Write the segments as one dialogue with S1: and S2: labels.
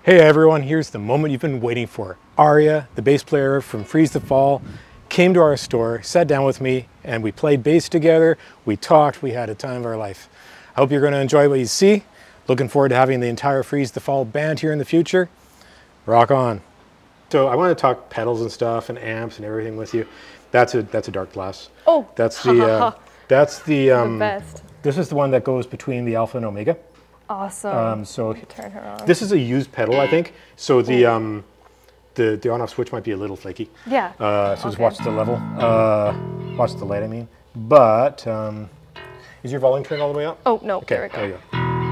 S1: Hey everyone, here's the moment you've been waiting for. Aria, the bass player from Freeze the Fall, came to our store, sat down with me, and we played bass together. We talked, we had a time of our life. I hope you're going to enjoy what you see. Looking forward to having the entire Freeze the Fall band here in the future. Rock on. So I want to talk pedals and stuff and amps and everything with you. That's a dark glass.
S2: Oh,
S1: that's the
S2: best.
S1: This is the one that goes between the alpha and omega.
S2: Awesome.
S1: So
S2: turn her on.
S1: This is a used pedal, I think. So the on-off switch might be a little flaky.
S2: Yeah.
S1: So just watch the level. Watch the light, I mean. But is your volume turned all the way up?
S2: Oh no.
S1: Okay.
S2: There we go.
S1: There you go.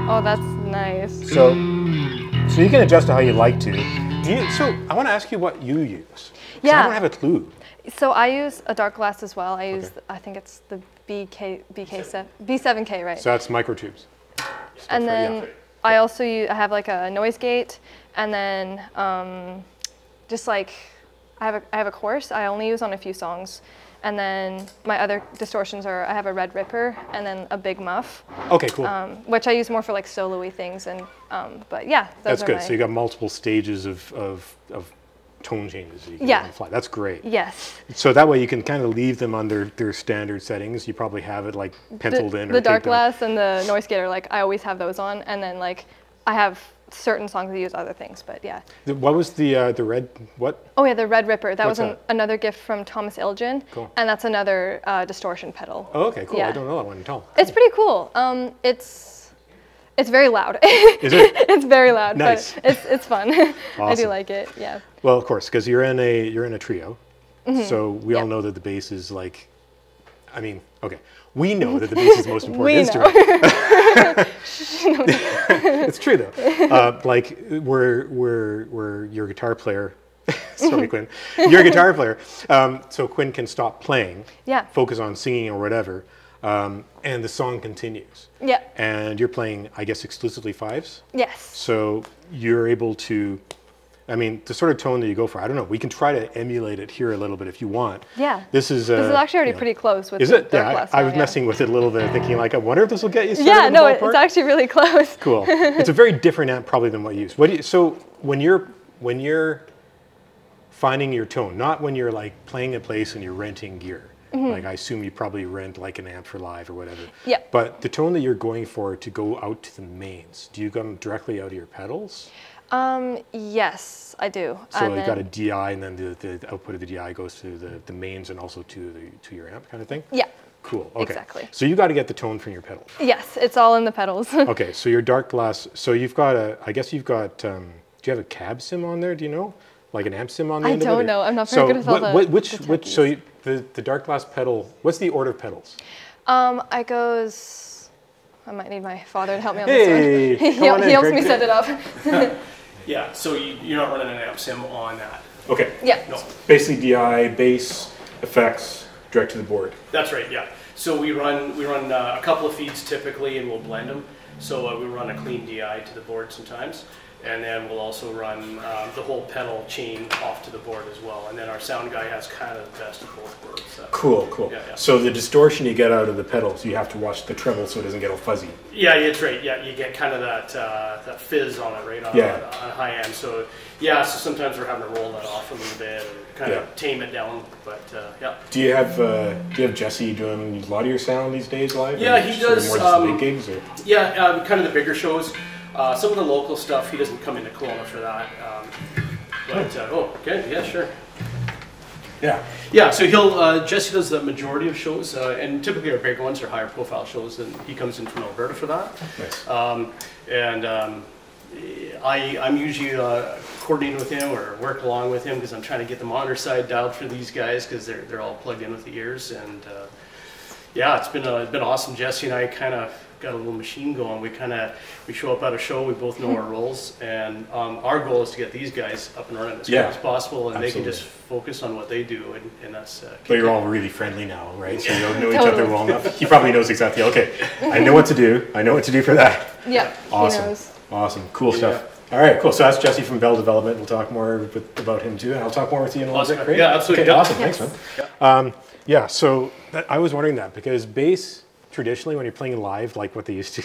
S2: Oh, that's nice.
S1: So you can adjust it how you like to. So I want to ask you what you use.
S2: Yeah.
S1: I don't have a clue.
S2: So I use a dark glass as well. I use, I think it's the B7K, right?
S1: So that's microtubes.
S2: And then I also I have like a noise gate, and then just like I have a chorus I only use on a few songs, and then my other distortions are I have a red ripper and then a big muff.
S1: Okay, cool.
S2: Which I use more for like solo-y things, and but yeah,
S1: that's good. So you got multiple stages of tone changes you can do on the fly. That's great.
S2: Yes.
S1: So that way you can kind of leave them on their standard settings. You probably have it like penciled in or
S2: the dark glass and the noise gate are like I always have those on, and then like I have certain songs that use other things, but yeah.
S1: What was the red what?
S2: Oh yeah, the Red Ripper. That
S1: What's
S2: was
S1: that?
S2: Another gift from Thomas Ilgen.
S1: Cool.
S2: And that's another distortion pedal.
S1: Oh, okay, cool.
S2: Yeah.
S1: I don't know that one at all.
S2: It's pretty cool. It's very loud.
S1: Is it?
S2: It's very loud,
S1: Nice.
S2: but it's fun.
S1: Awesome.
S2: I do like it. Yeah.
S1: Well, of course, because you're in a trio. So we all know that the bass is like, I mean, okay, we know that the bass is the most important instrument. It's true though. Like we're your guitar player. Sorry, Quinn. You're a guitar player. So Quinn can stop playing.
S2: Yeah.
S1: Focus on singing or whatever. And the song continues.
S2: Yeah.
S1: And you're playing, I guess, exclusively fives?
S2: Yes.
S1: So you're able to, I mean, the sort of tone that you go for, I don't know, we can try to emulate it here a little bit if you want.
S2: Yeah.
S1: This is
S2: actually already pretty close with
S1: is
S2: the
S1: it?
S2: dark
S1: Yeah,
S2: glass
S1: I was
S2: now,
S1: messing with it a little bit, thinking like, I wonder if this will get you started
S2: Yeah,
S1: in the
S2: no,
S1: ballpark.
S2: it's actually really close.
S1: Cool. It's a very different amp probably than what you use. So when you're finding your tone, not when you're like playing a place and you're renting gear. Like I assume you probably rent like an amp for live or whatever.
S2: Yeah.
S1: But the tone that you're going for to go out to the mains, do you come directly out of your pedals?
S2: Yes, I do.
S1: So you got a DI, and then the output of the DI goes to the mains and also to your amp kind of thing?
S2: Yeah.
S1: Cool. Okay.
S2: Exactly.
S1: So you got to get the tone from your pedals.
S2: Yes, it's all in the pedals.
S1: Okay, so your dark glass, so you've got I guess you've got, do you have a cab sim on there, do you know? Like an amp sim on the end of it?
S2: I don't know, I'm not very good with all the
S1: so the dark glass pedal, what's the order of pedals?
S2: I might need my father to help me on this one. He helps me set it up.
S3: Yeah, so you're not running an amp sim on that.
S1: Okay.
S2: Yeah.
S3: No.
S1: Basically DI, bass, effects, direct to the board.
S3: That's right, yeah. So we run a couple of feeds typically, and we'll blend them. So we run a clean DI to the board sometimes. And then we'll also run the whole pedal chain off to the board as well. And then our sound guy has kind of the best of both worlds.
S1: Cool.
S3: Yeah, yeah.
S1: So the distortion you get out of the pedals, you have to watch the treble so it doesn't get all fuzzy.
S3: Yeah, it's right. Yeah, you get kind of that fizz on it, right, on high end. So yeah, so sometimes we're having to roll that off a little bit and kind of tame it down. But yeah.
S1: Do you have Jesse doing a lot of your sound these days live?
S3: Yeah, he does.
S1: More just the big gigs, or?
S3: Yeah, kind of the bigger shows. Some of the local stuff, he doesn't come into Kelowna for that. Okay, yeah, sure.
S1: Yeah.
S3: Yeah, so Jesse does the majority of shows, and typically our bigger ones are higher profile shows, and he comes in from Alberta for that.
S1: Nice.
S3: I'm usually coordinating with him or work along with him because I'm trying to get the monitor side dialed for these guys because they're all plugged in with the ears, and yeah, it's been awesome. Jesse and I kind of got a little machine going. We show up at a show, we both know our roles, and our goal is to get these guys up and running as quick as possible, and they can just focus on what they do, and that's.
S1: But you're all really friendly now, right? So you know each other well enough. He probably knows exactly. Okay, I know what to do. I know what to do for that.
S2: Yeah.
S1: Awesome.
S2: He knows.
S1: Awesome. Cool stuff. All right, cool. So that's Jesse from Bell Development. We'll talk more about him too, and I'll talk more with you in a little bit. Great?
S3: Yeah, absolutely.
S1: Okay, awesome.
S2: Yes.
S1: Thanks, man. Yeah. So I was wondering that because bass traditionally, when you're playing live, like what they used to,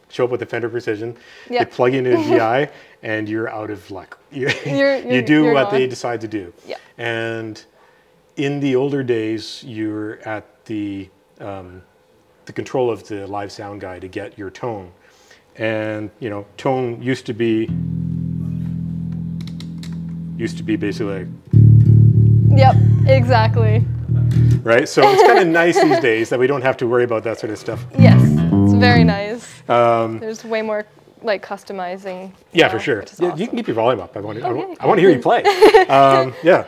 S1: show up with a Fender Precision,
S2: Yeah.
S1: they plug into a GI, and you're out of luck. You do what they decide to do.
S2: Yeah.
S1: And in the older days, you're at the control of the live sound guy to get your tone. And, you know, tone used to be basically like,
S2: Yep, exactly.
S1: right? So it's kind of nice these days that we don't have to worry about that sort of stuff.
S2: Yes, it's very nice. There's way more like customizing.
S1: Yeah, for sure.
S2: Which is
S1: Yeah,
S2: awesome.
S1: you can keep your volume up. I want
S2: Okay.
S1: to hear you play. Yeah.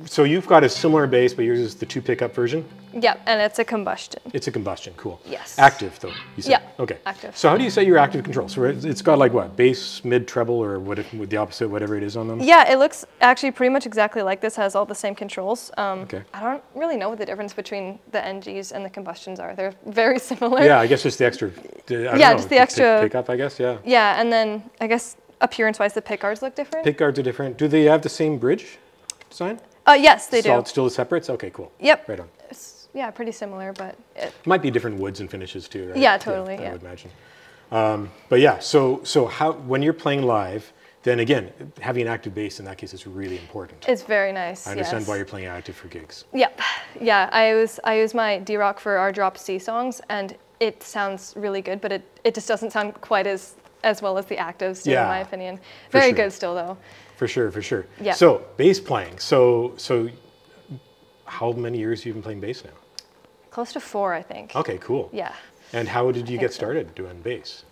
S1: So you've got a similar bass, but yours is the 2 pickup version.
S2: Yep, and it's a combustion.
S1: It's a combustion. Cool.
S2: Yes.
S1: Active though. You said.
S2: Yeah.
S1: Okay.
S2: Active.
S1: So how do you set your active control? So it's got like what, bass, mid, treble, or what? With the opposite, whatever it is on them.
S2: Yeah, it looks actually pretty much exactly like this. Has all the same controls.
S1: Okay.
S2: I don't really know what the difference between the NGs and the combustions are. They're very similar.
S1: Yeah, I guess just the extra.
S2: Just the extra
S1: pickup. I guess. Yeah.
S2: Yeah, and then I guess appearance-wise, the pick guards look different.
S1: Pick guards are different. Do they have the same bridge design?
S2: Yes, they do.
S1: Still separates. Okay, cool.
S2: Yep.
S1: Right on.
S2: Yeah, pretty similar, but
S1: Might be different woods and finishes too, right?
S2: Yeah, totally. Yeah.
S1: I would imagine. But yeah, so how when you're playing live, then again, having an active bass in that case is really important.
S2: it's very nice.
S1: I understand
S2: yes.
S1: why you're playing active for gigs.
S2: Yep. Yeah, I use my D-Rock for our drop C songs, and it sounds really good, but it just doesn't sound quite as well as the actives do,
S1: Yeah,
S2: in my opinion. Very
S1: sure.
S2: good still, though.
S1: For sure, for sure.
S2: Yeah.
S1: So bass playing. So how many years have you been playing bass now?
S2: Close to 4, I think.
S1: Okay, cool.
S2: Yeah,
S1: And how did you get
S2: so.
S1: started doing bass?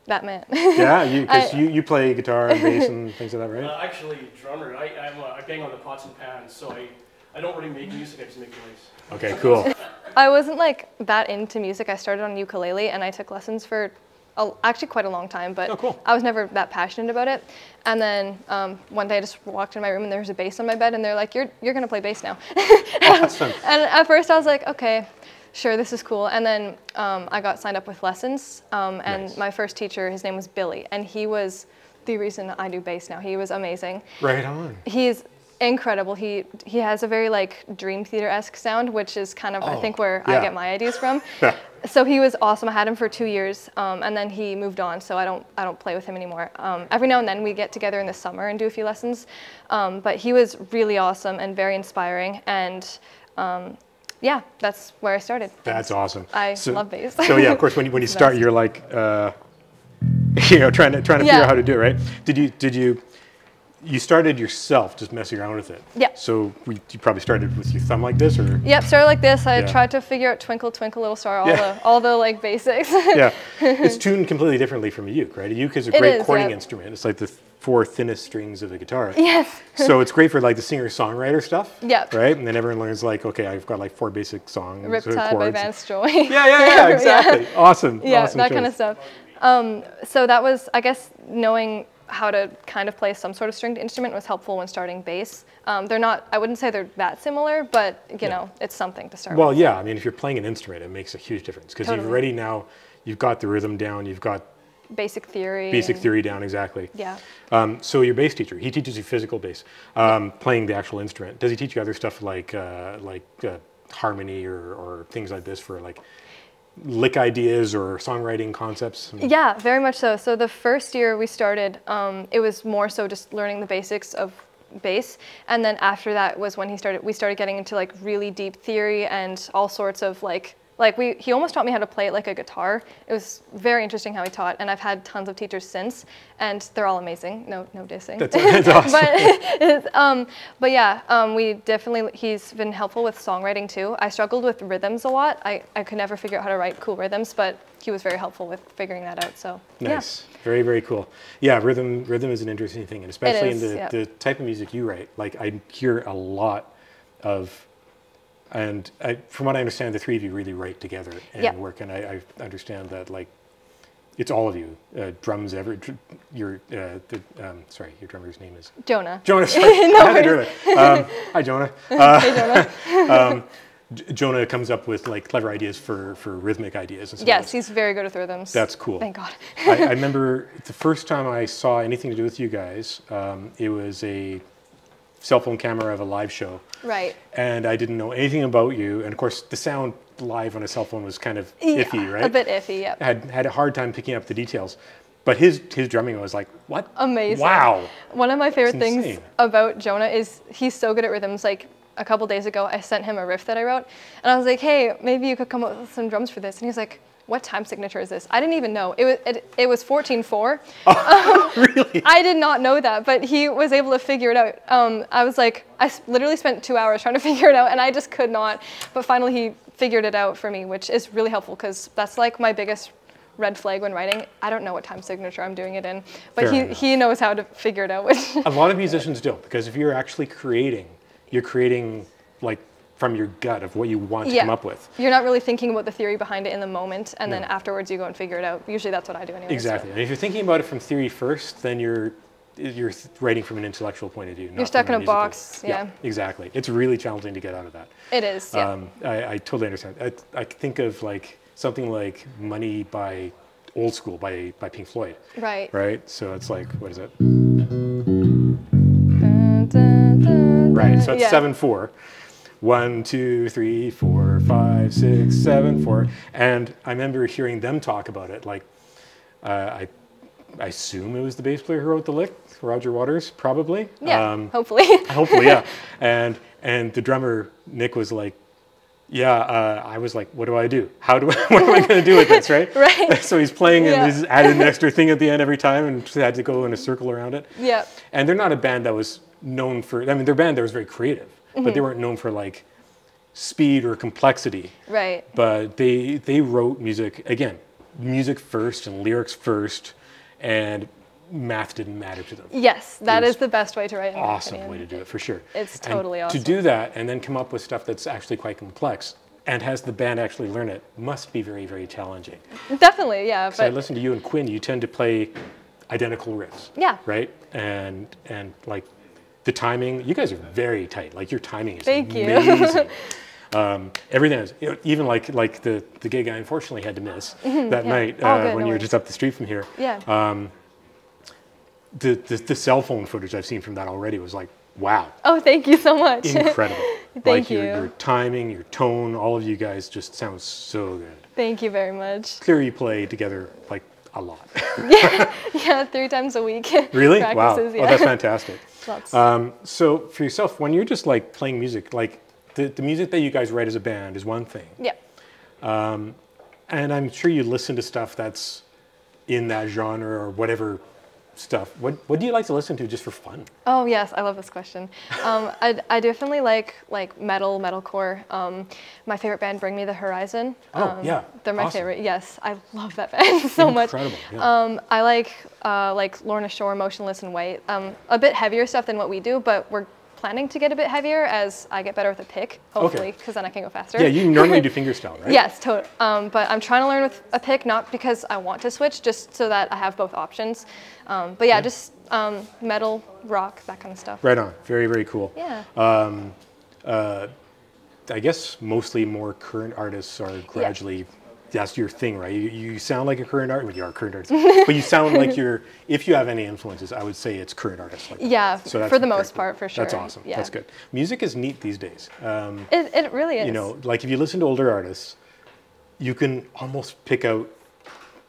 S2: that man.
S1: Yeah, because you play guitar and bass and things like that, right?
S3: Actually, drummer. I bang on the pots and pans, so I don't really make music. I just make noise.
S1: Okay, cool.
S2: I wasn't like that into music. I started on ukulele, and I took lessons for actually quite a long time, but
S1: Oh, cool.
S2: I was never that passionate about it. And then one day I just walked in my room and there was a bass on my bed, and they're like, "You're gonna play bass now."
S1: Awesome.
S2: And at first I was like, "Okay, sure, this is cool." And then I got signed up with lessons, and
S1: Nice.
S2: my first teacher, his name was Billy, and he was the reason I do bass now. He was amazing.
S1: Right on.
S2: He's incredible. He has a very like Dream Theater-esque sound, which is kind of I think where
S1: yeah.
S2: I get my ideas from. So he was awesome. I had him for 2 years, and then he moved on. So I don't play with him anymore. Every now and then we get together in the summer and do a few lessons. But he was really awesome and very inspiring. And yeah, that's where I started.
S1: That's awesome.
S2: I love bass.
S1: So yeah, of course, when you start, you're like, trying to figure out how to do it, right? Did you started yourself just messing around with it?
S2: Yeah.
S1: So you probably started with your thumb like this, or?
S2: Yep, started like this. I
S1: Yeah.
S2: tried to figure out Twinkle Twinkle Little Star,
S1: Yeah.
S2: all the like basics.
S1: Yeah, it's tuned completely differently from a uke, right? A uke is a
S2: It
S1: great
S2: is,
S1: chording
S2: yeah.
S1: instrument. It's like the 4 thinnest strings of a guitar.
S2: Yes.
S1: So it's great for like the singer-songwriter stuff.
S2: Yep.
S1: Right, and then everyone learns like, okay, I've got like 4 basic songs. or
S2: Riptide by
S1: chords.
S2: Vance Joy.
S1: Yeah, exactly. Awesome.
S2: Yeah,
S1: awesome
S2: that
S1: choice.
S2: kind of stuff. So that was, I guess, knowing how to kind of play some sort of stringed instrument was helpful when starting bass. They're not, I wouldn't say they're that similar, but you know, it's something to start
S1: Well,
S2: with.
S1: yeah, I mean, if you're playing an instrument, it makes a huge difference because
S2: Totally.
S1: you've got the rhythm down, you've got
S2: Basic theory.
S1: basic
S2: and-
S1: theory down, exactly.
S2: Yeah.
S1: So your bass teacher, he teaches you physical bass, playing the actual instrument. Does he teach you other stuff like harmony or things like this for like lick ideas or songwriting concepts?
S2: Yeah, very much so. So the first year we started, it was more so just learning the basics of bass, and then after that was when we started getting into like really deep theory and all sorts of he almost taught me how to play it like a guitar. It was very interesting how he taught, and I've had tons of teachers since, and they're all amazing. No dissing.
S1: That's awesome.
S2: But yeah, he's been helpful with songwriting too. I struggled with rhythms a lot. I could never figure out how to write cool rhythms, but he was very helpful with figuring that out. So
S1: Nice. Very, very cool. Yeah, rhythm is an interesting thing, and especially
S2: is,
S1: in
S2: yeah.
S1: the type of music you write. Like I hear a lot of, and from what I understand, the three of you really write together and
S2: Yeah.
S1: work, and I understand that like it's all of you. Drums, your drummer's name is
S2: Jonah.
S1: Jonah. Sorry.
S2: No
S1: I had it
S2: worries.
S1: earlier. Hi, Jonah.
S2: Hey, Jonah.
S1: Jonah comes up with like clever ideas for rhythmic ideas and stuff.
S2: Yes, he's very good with rhythms.
S1: That's cool.
S2: Thank God.
S1: I remember the first time I saw anything to do with you guys, it was cell phone camera of a live show.
S2: Right.
S1: And I didn't know anything about you. And of course, the sound live on a cell phone was kind of iffy, right?
S2: A bit iffy, yeah.
S1: Had a hard time picking up the details. But his drumming was like, what?
S2: Amazing.
S1: Wow.
S2: One of my favorite things about Jonah is he's so good at rhythms. Like a couple days ago, I sent him a riff that I wrote, and I was like, hey, maybe you could come up with some drums for this. And he's like, what time signature is this? I didn't even know. It was 14/4.
S1: Oh, really?
S2: I did not know that, but he was able to figure it out. I was like, I literally spent 2 hours trying to figure it out, and I just could not. But finally, he figured it out for me, which is really helpful because that's like my biggest red flag when writing. I don't know what time signature I'm doing it in, but he knows how to figure it out.
S1: A lot of musicians don't, because if you're actually creating, you're creating like from your gut of what you want to come up with.
S2: You're not really thinking about the theory behind it in the moment, and then afterwards you go and figure it out. Usually that's what I do anyway.
S1: Exactly. And if you're thinking about it from theory first, then you're writing from an intellectual point of view.
S2: You're stuck in a box. Yeah.
S1: Exactly. It's really challenging to get out of that.
S2: It is. Yeah.
S1: I totally understand. I think of like something like Money by Old School by Pink Floyd.
S2: Right.
S1: Right? So it's like, what is it?
S2: Dun, dun, dun,
S1: right. So it's 7/4. 1, 2, 3, 4, 5, 6, 7, 4. And I remember hearing them talk about it. Like, I assume it was the bass player who wrote the lick, Roger Waters, probably.
S2: Yeah, hopefully.
S1: Hopefully, yeah. And the drummer, Nick, was like, I was like, what do I do? What am I going to do with this, right?
S2: Right.
S1: So he's playing and he's added an extra thing at the end every time and just had to go in a circle around it.
S2: Yeah.
S1: And they're not a band that was known for, I mean, their band that was very creative, but they weren't known for like speed or complexity.
S2: Right.
S1: But they wrote music, again, music first and lyrics first, and math didn't matter to them.
S2: Yes, that is the best way to write.
S1: Awesome way to do it, for sure.
S2: It's totally awesome.
S1: To do that and then come up with stuff that's actually quite complex and has the band actually learn it must be very, very challenging.
S2: Definitely, yeah.
S1: But I listen to you and Quinn, you tend to play identical riffs.
S2: Yeah.
S1: Right? And like the timing, you guys are very tight. Like your timing is
S2: Thank
S1: amazing. Everything is, even like the gig I unfortunately had to miss that night when you were just up the street from here.
S2: Yeah.
S1: The cell phone footage I've seen from that already was like, wow.
S2: Oh, thank you so much.
S1: Incredible.
S2: Thank you.
S1: Your timing, your tone, all of you guys just sound so good.
S2: Thank you very much.
S1: Clearly you play together like a lot.
S2: Yeah, 3 times a week.
S1: Really? Wow.
S2: Practices,
S1: Oh, that's fantastic.
S2: Lots.
S1: So for yourself, when you're just like playing music, like the music that you guys write as a band is one thing.
S2: Yeah.
S1: And I'm sure you listen to stuff that's in that genre or whatever stuff. What do you like to listen to just for fun?
S2: Oh yes, I love this question. I definitely like metalcore. My favorite band, Bring Me the Horizon.
S1: Yeah,
S2: they're my favorite. Yes, I love that band so much.
S1: Incredible. Yeah.
S2: I like Lorna Shore, Motionless in White. A bit heavier stuff than what we do, but we're planning to get a bit heavier as I get better with a pick, hopefully, because then I can go faster.
S1: Yeah, you normally do fingerstyle, right?
S2: Yes, totally. But I'm trying to learn with a pick, not because I want to switch, just so that I have both options. But yeah, just metal, rock, that kind of stuff.
S1: Right on. Very, very cool.
S2: Yeah.
S1: I guess mostly more current artists are gradually, that's your thing, right? You sound like a current artist, well, you are a current artist, but you sound like if you have any influences, I would say it's current artists. Like
S2: yeah,
S1: so
S2: for the most part, for sure.
S1: That's awesome.
S2: Yeah.
S1: That's good. Music is neat these days.
S2: It really is.
S1: You know, like if you listen to older artists, you can almost pick out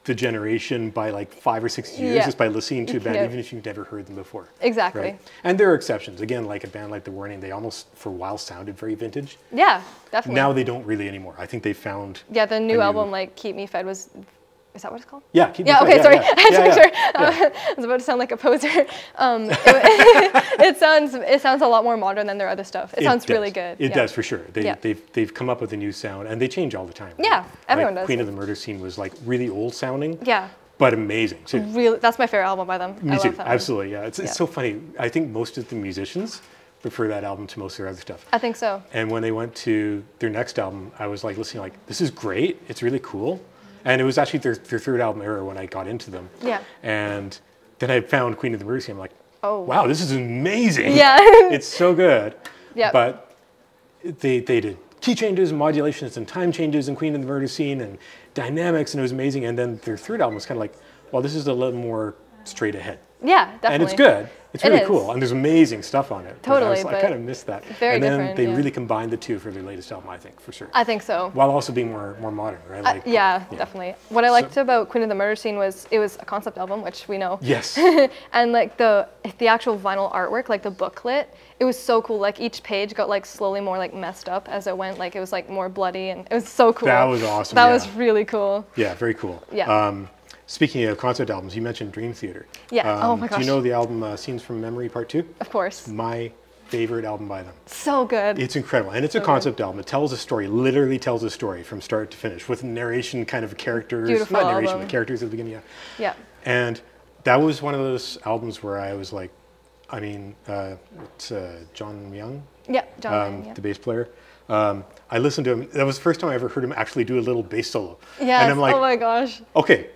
S1: the generation by like 5 or 6 years just by listening to a band, even if you've never heard them before.
S2: Exactly.
S1: Right? And there are exceptions. Again, like a band like The Warning, they almost for a while sounded very vintage.
S2: Yeah, definitely.
S1: Now they don't really anymore. I think they found.
S2: Yeah, the new album, like Keep Me Fed, was. Is that what it's called?
S1: Yeah, Keep Me Fed.
S2: Okay, sorry.
S1: Yeah.
S2: I had to make sure. I was about to sound like a poser. It sounds a lot more modern than their other stuff. It sounds really good.
S1: It does for sure. They've come up with a new sound, and they change all the time. Right?
S2: Yeah, everyone does.
S1: Queen of the Murder Scene was like really old sounding.
S2: Yeah.
S1: But amazing too.
S2: Really, that's my favorite album by them.
S1: Me
S2: I
S1: too.
S2: love that
S1: Absolutely. Yeah. It's so funny. I think most of the musicians prefer that album to most of their other stuff.
S2: I think so.
S1: And when they went to their next album, I was like listening, like, this is great. It's really cool. And it was actually their third album era when I got into them.
S2: Yeah.
S1: And then I found Queen of the Murder Scene. I'm like,
S2: oh
S1: wow, this is amazing.
S2: Yeah.
S1: It's so good.
S2: Yeah.
S1: But they did key changes, modulations, and time changes in Queen of the Murder Scene and dynamics, and it was amazing. And then their third album was kind of like, well, this is a little more straight ahead.
S2: Yeah, definitely.
S1: And it's good. It's really cool, and there's amazing stuff on it.
S2: Totally,
S1: I kind of missed that.
S2: Very
S1: and then
S2: different,
S1: they really combined the two for their latest album, I think, for sure.
S2: I think so.
S1: While also being more modern, right? Like,
S2: yeah, definitely. What I liked about Queen of the Murder Scene was it was a concept album, which we know.
S1: Yes.
S2: And like the actual vinyl artwork, like the booklet, it was so cool. Like each page got like slowly more like messed up as it went. Like it was like more bloody, and it was so cool.
S1: That was awesome.
S2: That was really cool.
S1: Yeah, very cool.
S2: Yeah.
S1: Speaking of concept albums, you mentioned Dream Theater.
S2: Yeah. Oh my gosh.
S1: Do you know the album Scenes from Memory Part 2?
S2: Of course.
S1: My favorite album by them.
S2: So good.
S1: It's incredible. And it's a concept album. It tells a story, literally tells a story from start to finish with narration kind of characters.
S2: Beautiful
S1: Not narration,
S2: album.
S1: but characters at the beginning.
S2: Yeah.
S1: And that was one of those albums where I was like, I mean, it's John Young?
S2: Yeah, John Young,
S1: the bass player. I listened to him. That was the first time I ever heard him actually do a little bass solo.
S2: Yes.
S1: And I'm like,
S2: oh my gosh.
S1: Okay,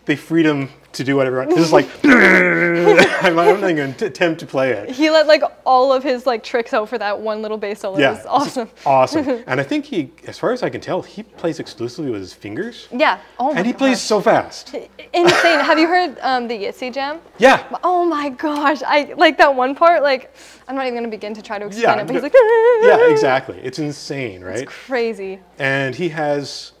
S1: they freed him to do whatever. This is like, I'm not even going to attempt to play it.
S2: He let like all of his like tricks out for that one little bass solo.
S1: Yeah,
S2: It was awesome.
S1: Awesome. And I think he, as far as I can tell, he plays exclusively with his fingers.
S2: Yeah. Oh my
S1: And he plays so fast.
S2: Insane. Have you heard the Yitzy Jam?
S1: Yeah.
S2: Oh my gosh. I like that one part. Like, I'm not even going to begin to try to explain it, but he's like,
S1: yeah, exactly. It's insane, right?
S2: It's crazy.
S1: And he has,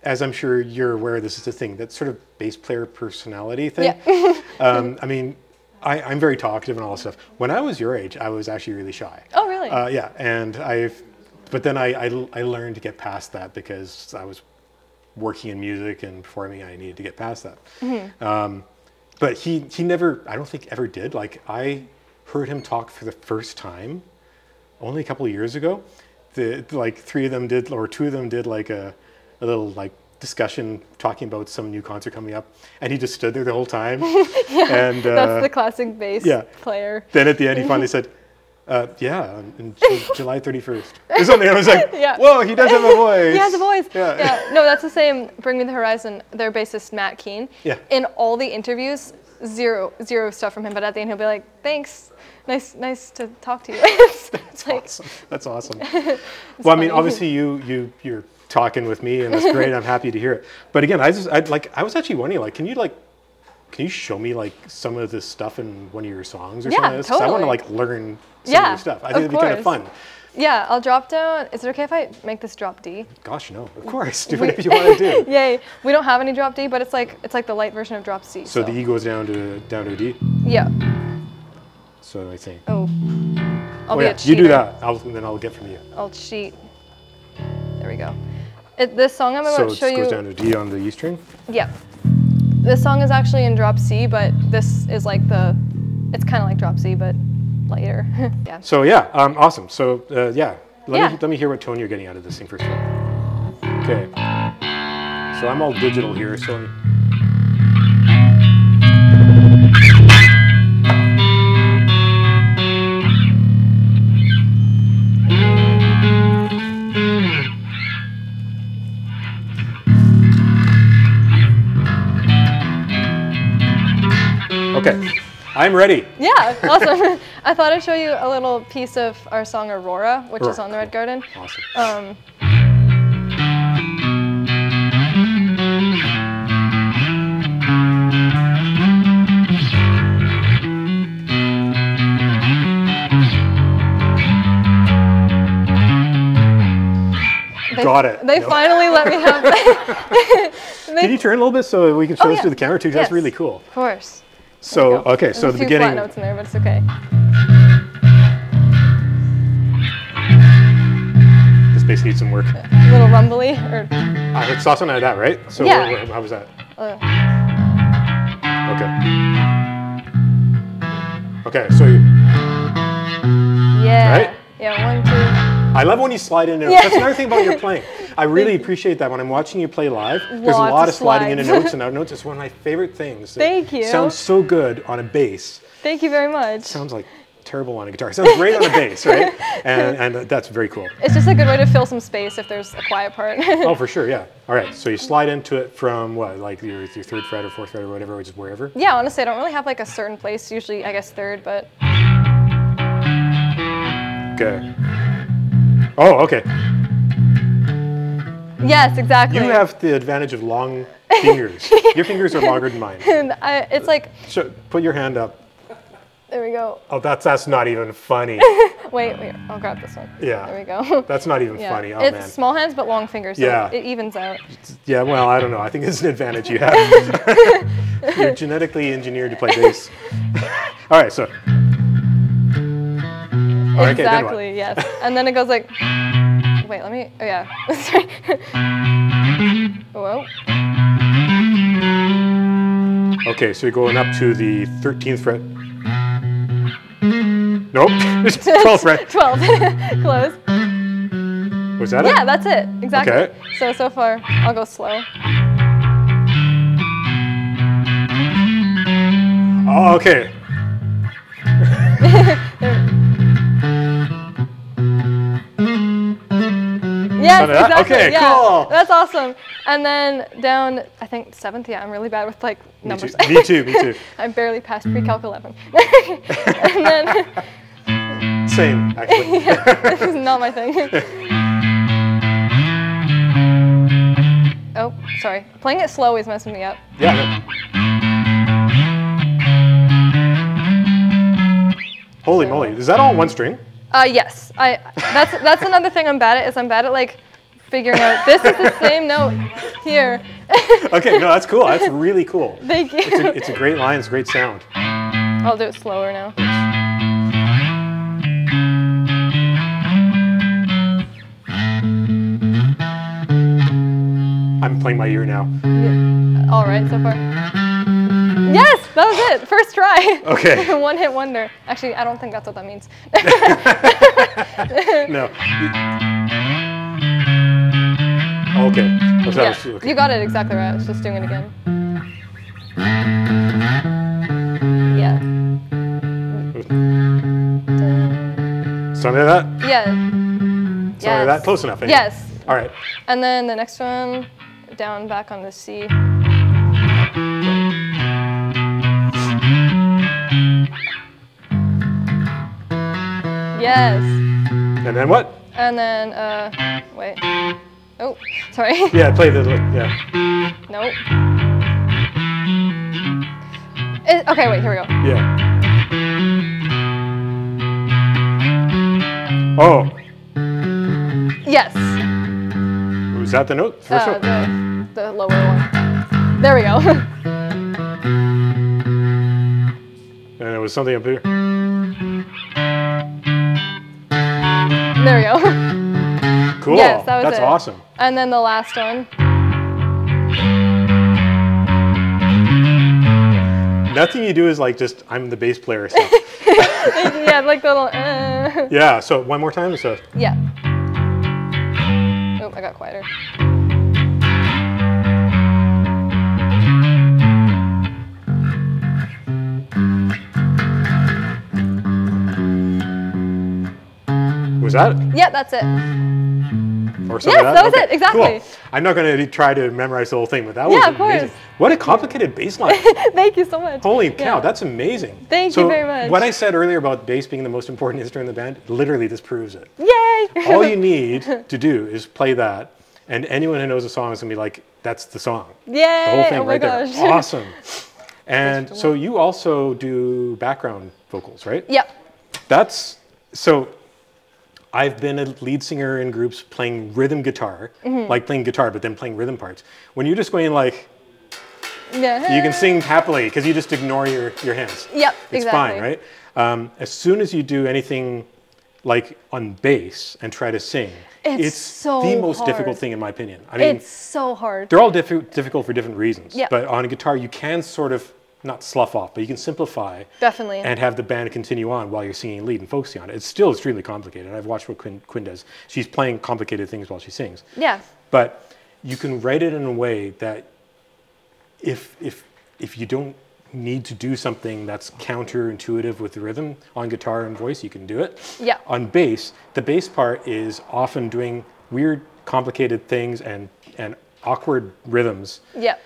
S1: as I'm sure you're aware, this is a thing, that sort of bass player personality thing.
S2: Yeah.
S1: I mean, I'm very talkative and all that stuff. When I was your age, I was actually really shy.
S2: Oh, really?
S1: Yeah, and but then I learned to get past that because I was working in music and performing. I needed to get past that. Mm-hmm. But he never, I don't think ever did. Like I heard him talk for the first time only a couple of years ago. Like three of them did, or two of them did like a little like discussion talking about some new concert coming up, and he just stood there the whole time.
S2: Yeah,
S1: and
S2: that's the classic bass player.
S1: Then at the end he finally said, yeah, on July 31st or something. I was like,
S2: Yeah.
S1: whoa, he does have a voice.
S2: He has a voice.
S1: Yeah.
S2: No, that's the same. Bring Me the Horizon, their bassist Matt Keane.
S1: Yeah.
S2: In all the interviews, zero stuff from him, but at the end he'll be like, thanks. Nice to talk to you.
S1: That's awesome. That's awesome. Well, funny. I mean, obviously you're talking with me, and that's great. I'm happy to hear it. But again, I was actually wondering, like, can you show me like some of this stuff in one of your songs or something?
S2: Yeah,
S1: Because
S2: totally.
S1: I want to like learn some of your stuff. I think it'd be kind of fun.
S2: Yeah, I'll drop down. Is it okay if I make this drop D?
S1: Gosh, no. Of course. Do whatever you want to do.
S2: Yay. We don't have any drop D, but it's like the light version of drop C.
S1: So the E goes down to a D.
S2: Yeah.
S1: So I think.
S2: Oh. I'll be a cheater.
S1: You do that, then I'll get from you.
S2: I'll cheat. There we go. This song I'm about to show you.
S1: So it goes down to D on the E string?
S2: Yeah. This song is actually in drop C, but this is like it's kind of like drop C, but lighter. Yeah.
S1: So yeah, awesome. So yeah, let me hear what tone you're getting out of this thing first of all. Okay. So I'm all digital here, so. Okay, I'm ready.
S2: Yeah, awesome. I thought I'd show you a little piece of our song Aurora, which is on the Red Garden.
S1: Awesome. Got it.
S2: They finally let me have that.
S1: Can you turn a little bit so we can show this to the camera too? That's
S2: Yes.
S1: really cool.
S2: Of course.
S1: So, okay, so
S2: There's
S1: the
S2: a few
S1: beginning.
S2: flat notes in there, but it's okay.
S1: This bass needs some work.
S2: A little rumbly, or
S1: I saw something like that, right? So
S2: Yeah.
S1: how was that? Okay. Okay, so
S2: yeah.
S1: Right?
S2: Yeah, 1, 2.
S1: I love when you slide in and out.
S2: Yeah.
S1: That's another thing about your playing. I really appreciate that when I'm watching you play live. There's a
S2: Lots
S1: lot
S2: of
S1: of sliding in and
S2: slides.
S1: notes and out notes. It's one of my favorite things.
S2: Thank you.
S1: It sounds so good on a bass.
S2: Thank you very much.
S1: Sounds like terrible on a guitar. It sounds great on a bass, right? And that's very cool.
S2: It's just a good way to fill some space if there's a quiet part.
S1: Oh, for sure, yeah. All right, so you slide into it from what, like your third fret or fourth fret or whatever, which is wherever?
S2: Yeah, honestly, I don't really have like a certain place. Usually, I guess third, but.
S1: Okay. Oh, okay.
S2: Yes, exactly.
S1: You have the advantage of long fingers. Your fingers are longer than mine.
S2: And it's like.
S1: Put your hand up.
S2: There we go.
S1: Oh, that's not even funny.
S2: wait, I'll grab this one.
S1: Yeah.
S2: There we go.
S1: That's not even funny. Oh,
S2: it's
S1: man.
S2: small hands but long fingers, so
S1: Yeah.
S2: it evens out.
S1: Yeah, well, I don't know. I think it's an advantage you have. You're genetically engineered to play bass. All right, so.
S2: Exactly, yes. And then it goes like, wait, let me, oh yeah. Sorry. Whoa.
S1: Okay, so you're going up to the 13th fret. Nope, 12th fret.
S2: 12, close.
S1: Was that it?
S2: Yeah, that's it, exactly.
S1: Okay.
S2: So far, I'll go slow.
S1: Oh, okay.
S2: Yes, exactly.
S1: Okay,
S2: yeah.
S1: cool.
S2: That's awesome. And then down, I think 7th. Yeah, I'm really bad with like numbers.
S1: Me too.
S2: I'm barely past pre-calc 11. And then
S1: Same, actually.
S2: this is not my thing. Oh, sorry. Playing it slow is messing me up.
S1: Yeah. Holy moly! Is that all one string?
S2: Yes. That's another thing I'm bad at. Is I'm bad at like figuring out this is the same note here.
S1: Okay, no, that's cool. That's really cool.
S2: Thank you.
S1: It's a great line. It's a great sound.
S2: I'll do it slower now.
S1: I'm playing my ear now.
S2: All right, so far. Yes, that was it. First try.
S1: Okay.
S2: One hit wonder. Actually, I don't think that's what that means.
S1: No. Okay. Okay.
S2: You got it exactly right. I was just doing it again. Yeah.
S1: Something like that?
S2: Yeah.
S1: Something like that? Close enough. Anyway.
S2: Yes.
S1: All right.
S2: And then the next one, down back on the C. Yes.
S1: And then what?
S2: And then, wait. Oh, sorry.
S1: Yeah, play the, yeah.
S2: Nope. Okay, wait, here we go.
S1: Yeah. Oh.
S2: Yes.
S1: Was that the note? First note?
S2: The lower one. There we go.
S1: And it was something up here.
S2: There we go.
S1: Cool.
S2: Yes, that was
S1: That's
S2: it.
S1: awesome.
S2: And then the last one.
S1: Nothing you do is like just, I'm the bass player stuff.
S2: Yeah, like the little.
S1: Yeah, so one more time. So.
S2: Yeah. Oh, I got quieter.
S1: Was that it?
S2: Yeah, that's it.
S1: Or something
S2: Yes,
S1: like
S2: that was
S1: Okay,
S2: it, exactly.
S1: Cool. I'm not going to try to memorize the whole thing, but that was
S2: Yeah, of
S1: amazing.
S2: course.
S1: What a complicated bass line.
S2: Thank you so much.
S1: Holy cow,
S2: Yeah.
S1: that's amazing.
S2: Thank you very much.
S1: What I said earlier about bass being the most important instrument in the band, literally this proves it.
S2: Yay!
S1: All you need to do is play that, and anyone who knows the song is going to be like, that's the song.
S2: Yay!
S1: The whole thing
S2: Oh my
S1: right
S2: gosh.
S1: there. Awesome. And so you also do background vocals, right?
S2: Yep.
S1: So I've been a lead singer in groups playing rhythm guitar, like playing guitar, but then playing rhythm parts. When you're just going like,
S2: Yeah.
S1: you can sing happily because you just ignore your hands.
S2: Yep,
S1: It's
S2: exactly.
S1: fine, right? As soon as you do anything like on bass and try to sing, it's
S2: so
S1: the most
S2: hard.
S1: difficult thing in my opinion. I mean,
S2: It's so hard.
S1: they're all difficult for different reasons.
S2: Yeah.
S1: But on a guitar, you can sort of not slough off, but you can simplify
S2: Definitely.
S1: and have the band continue on while you're singing lead and focusing on it. It's still extremely complicated. I've watched what Quinn does. She's playing complicated things while she sings.
S2: Yeah.
S1: But you can write it in a way that if you don't need to do something that's counterintuitive with the rhythm on guitar and voice, you can do it.
S2: Yeah.
S1: On bass, the bass part is often doing weird, complicated things and awkward rhythms.
S2: Yep.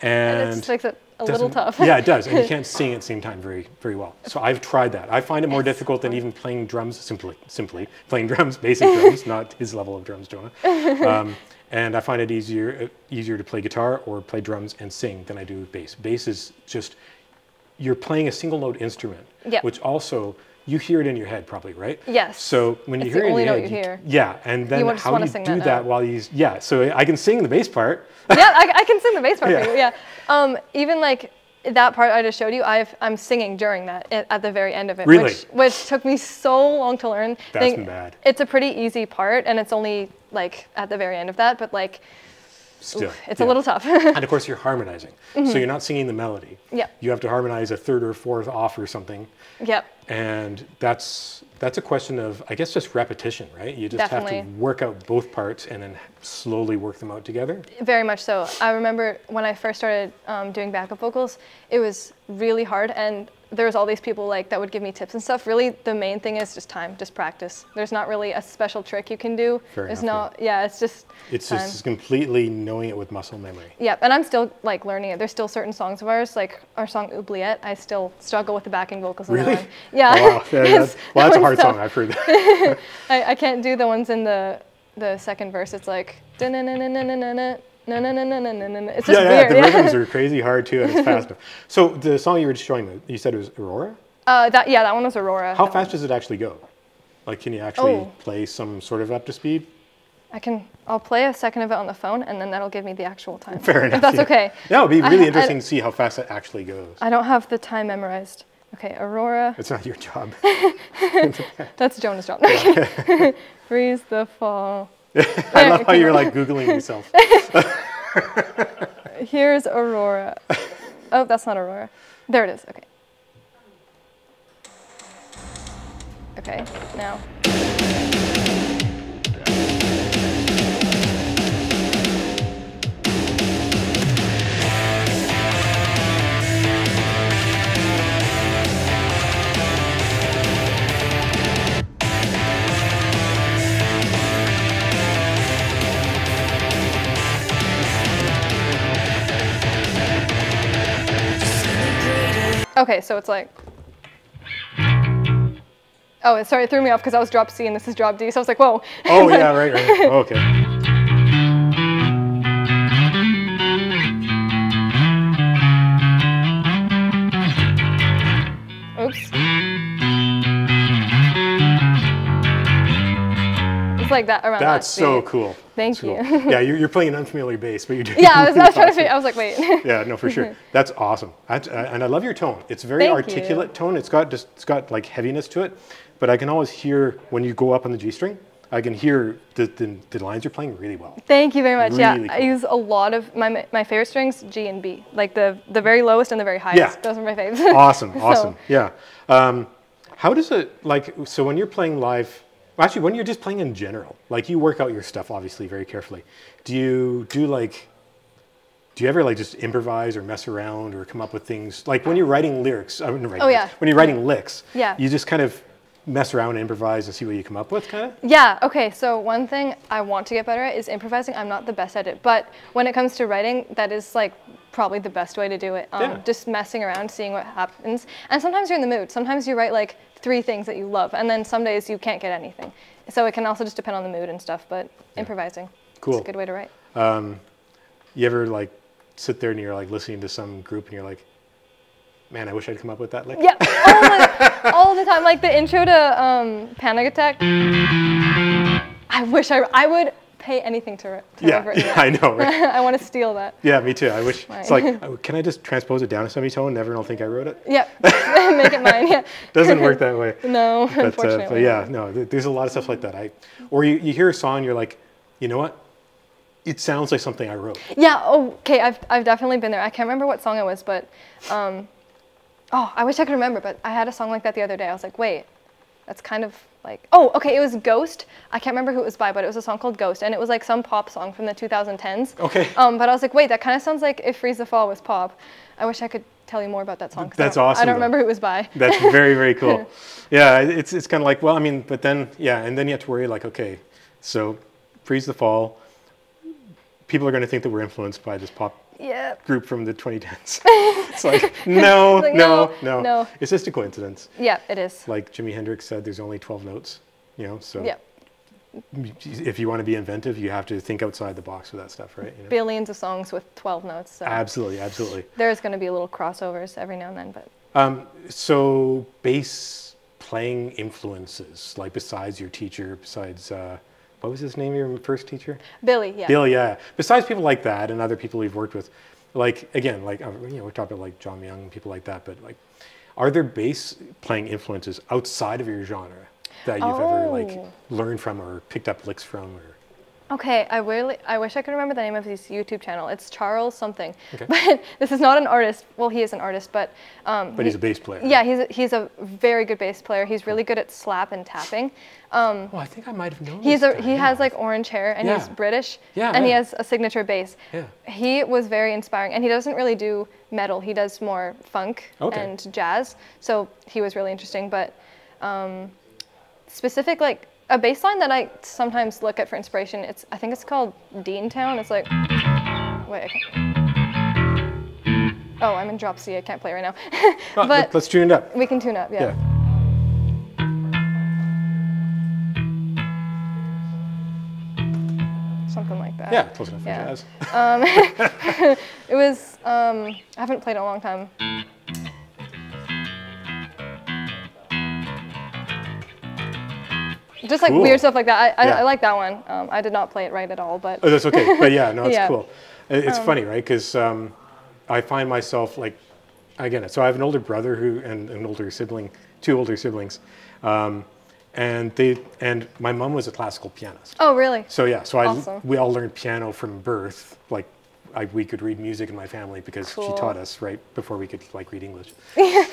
S1: And
S2: it just makes it a little tough.
S1: Yeah, it does. And you can't sing at the same time very, very well. So I've tried that. I find it more difficult than even playing drums, simply playing drums, basic drums, not his level of drums, Jonah. And I find it easier to play guitar or play drums and sing than I do bass. Bass is just, you're playing a single note instrument, which also, you hear it in your head probably, right?
S2: Yes.
S1: So when you hear it in your head, yeah, and then how do you do that while you, so I can sing the bass part.
S2: Yeah, I can sing the bass part for you, yeah. Even like that part I just showed you, I'm singing during that at the very end of it.
S1: Really?
S2: Which took me so long to learn.
S1: That's bad.
S2: It's a pretty easy part, and it's only like at the very end of that, but like,
S1: still,
S2: it's a little tough.
S1: And of course you're harmonizing. So you're not singing the melody.
S2: Yep.
S1: You have to harmonize a third or fourth off or something.
S2: Yep.
S1: And that's a question of, I guess, just repetition, right? You just have to work out both parts and then slowly work them out together.
S2: Very much so. I remember when I first started doing backup vocals, it was really hard, and there was all these people like that would give me tips and stuff. Really, the main thing is just time, just practice. There's not really a special trick you can do. It's just
S1: completely knowing it with muscle memory.
S2: Yeah, and I'm still like learning it. There's still certain songs of ours, like our song Oubliette, I still struggle with the backing vocals in that one. Yeah.
S1: Oh, wow. That's a hard song, I've heard that.
S2: I can't do the ones in the second verse. It's like da-na-na-na-na-na-na. It's just weird.
S1: The rhythms are crazy hard too, and it's fast. So the song you were just showing me, you said it was Aurora?
S2: That one was Aurora.
S1: How fast does it actually go? Like, can you actually play some sort of up to speed?
S2: I'll play a second of it on the phone, and then that'll give me the actual time.
S1: Fair enough.
S2: If that's okay.
S1: Yeah, it'd be really interesting to see how fast it actually goes.
S2: I don't have the time memorized. Okay, Aurora.
S1: It's not your job.
S2: That's Jonah's job. Okay. Freeze the fall.
S1: I love how you're like Googling yourself.
S2: Here's Aurora. Oh, that's not Aurora. There it is. Okay. Okay, now. Okay, so it's like, oh, sorry, it threw me off because I was drop C and this is drop D, so I was like, whoa.
S1: Oh, yeah, right. Oh, okay.
S2: Oops. It's like that around
S1: That's
S2: that
S1: so
S2: speed.
S1: cool.
S2: Thank you.
S1: Yeah, you're playing an unfamiliar bass, but you're doing
S2: Yeah, I was trying to figure, I was like, wait.
S1: Yeah, no, for sure. That's awesome. And I love your tone. It's a very articulate tone. It's got like heaviness to it, but I can always hear when you go up on the G string, I can hear the lines you're playing really well.
S2: Thank you very much.
S1: Really
S2: cool.
S1: I
S2: use a lot of my favorite strings, G and B, like the very lowest and the very highest.
S1: Yeah.
S2: Those are my favorites.
S1: Awesome. Yeah. How does it, like, so when you're playing live, actually when you're just playing in general, like you work out your stuff obviously very carefully. Do you ever like just improvise or mess around or come up with things, like when you're writing lyrics, when you're writing licks, you just kind of mess around and improvise and see what you come up with, kind of?
S2: Yeah, okay, so one thing I want to get better at is improvising. I'm not the best at it, but when it comes to writing, that is like probably the best way to do it. Just messing around, seeing what happens. And sometimes you're in the mood. Sometimes you write like 3 things that you love, and then some days you can't get anything. So it can also just depend on the mood and stuff, but improvising,
S1: cool.
S2: It's a good way to write.
S1: You ever like sit there and you're like listening to some group and you're like, man, I wish I'd come up with that lick?
S2: Yeah, all the time. Like the intro to Panic Attack. I wish I would pay anything to have written that.
S1: I know, right?
S2: I want to steal that.
S1: Yeah, me too. I wish. It's like, can I just transpose it down a semitone and everyone will think I wrote it?
S2: Yeah, make it mine, yeah.
S1: Doesn't work that way.
S2: No, unfortunately.
S1: But yeah, no, there's a lot of stuff like that. Or you hear a song and you're like, you know what? It sounds like something I wrote. Yeah,
S2: okay, I've definitely been there. I can't remember what song it was, but, I wish I could remember, but I had a song like that the other day. I was like, wait, that's kind of like, it was Ghost. I can't remember who it was by, but it was a song called Ghost, and it was like some pop song from the 2010s.
S1: Okay.
S2: But I was like, wait, that kind of sounds like If Freeze the Fall was pop. I wish I could tell you more about that song.
S1: That's awesome.
S2: I don't remember who it was by.
S1: That's very, very cool. Yeah, it's kind of like, well, I mean, but then, yeah, and then you have to worry like, okay, so Freeze the Fall, people are going to think that we're influenced by this pop group from the 2010s. It's like, no. It's just a coincidence.
S2: Yeah, it is.
S1: Like Jimi Hendrix said, there's only 12 notes, so.
S2: Yeah.
S1: if you want to be inventive, you have to think outside the box with that stuff, right? You know?
S2: Billions of songs with 12 notes. So
S1: Absolutely, absolutely.
S2: there's going to be a little crossovers every now and then, but.
S1: So bass playing influences, like besides your teacher, besides, what was his name, your first teacher?
S2: Billy, yeah.
S1: Billy, yeah. Besides people like that and other people we've worked with, like, again, like, you know, we're talking about like John Young, people like that, but like, are there bass playing influences outside of your genre that you've ever like learned from or picked up licks from? Or?
S2: Okay, I wish I could remember the name of his YouTube channel. It's Charles something.
S1: Okay.
S2: But this is not an artist. Well, he is an artist, but
S1: he's a bass player.
S2: Yeah, he's a very good bass player. He's really good at slap and tapping.
S1: Oh, I think I might have known.
S2: He has like orange hair, and he's British.
S1: Yeah,
S2: and he has a signature bass.
S1: Yeah.
S2: He was very inspiring, and he doesn't really do metal. He does more funk and jazz. So he was really interesting. But specific like. A bass line that I sometimes look at for inspiration, I think it's called Deantown. It's like, wait, I can't. Oh, I'm in drop C, I can't play right now. But
S1: let's tune it up.
S2: We can tune up, yeah. Something like that.
S1: Yeah, close enough for jazz.
S2: It was, I haven't played it in a long time. Just like weird stuff like that. I like that one. I did not play it right at all, but.
S1: Oh, that's okay. But yeah, no, it's cool. It's funny, right? Because I find myself like, again, so I have an older brother and an older sibling, two older siblings, and my mom was a classical pianist.
S2: Oh, really?
S1: So yeah, so
S2: awesome.
S1: We all learned piano from birth, like. We could read music in my family because she taught us right before we could like read English.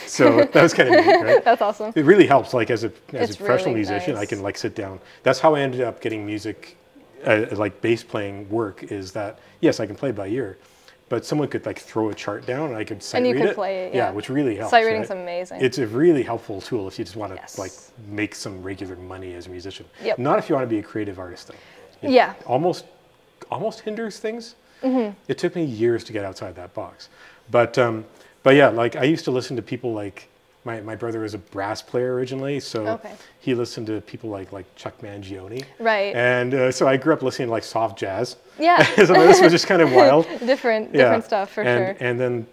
S1: So that was kind of neat, right?
S2: That's awesome.
S1: It really helps. Like as a professional
S2: really
S1: musician,
S2: nice.
S1: I can like sit down. That's how I ended up getting music, like bass playing work. Is that yes, I can play by ear, but someone could like throw a chart down and I could sight read it.
S2: And you could play it. Yeah,
S1: which really helps.
S2: Sight reading's
S1: right?
S2: amazing.
S1: It's a really helpful tool if you just want to like make some regular money as a musician.
S2: Yep.
S1: Not if you want to be a creative artist though.
S2: Yeah.
S1: Almost hinders things.
S2: Mm-hmm.
S1: It took me years to get outside that box, but yeah, like I used to listen to people like my brother was a brass player originally, so he listened to people like Chuck Mangione,
S2: right?
S1: And so I grew up listening to like soft jazz.
S2: Yeah,
S1: so this was just kind of wild.
S2: different stuff for sure.
S1: And then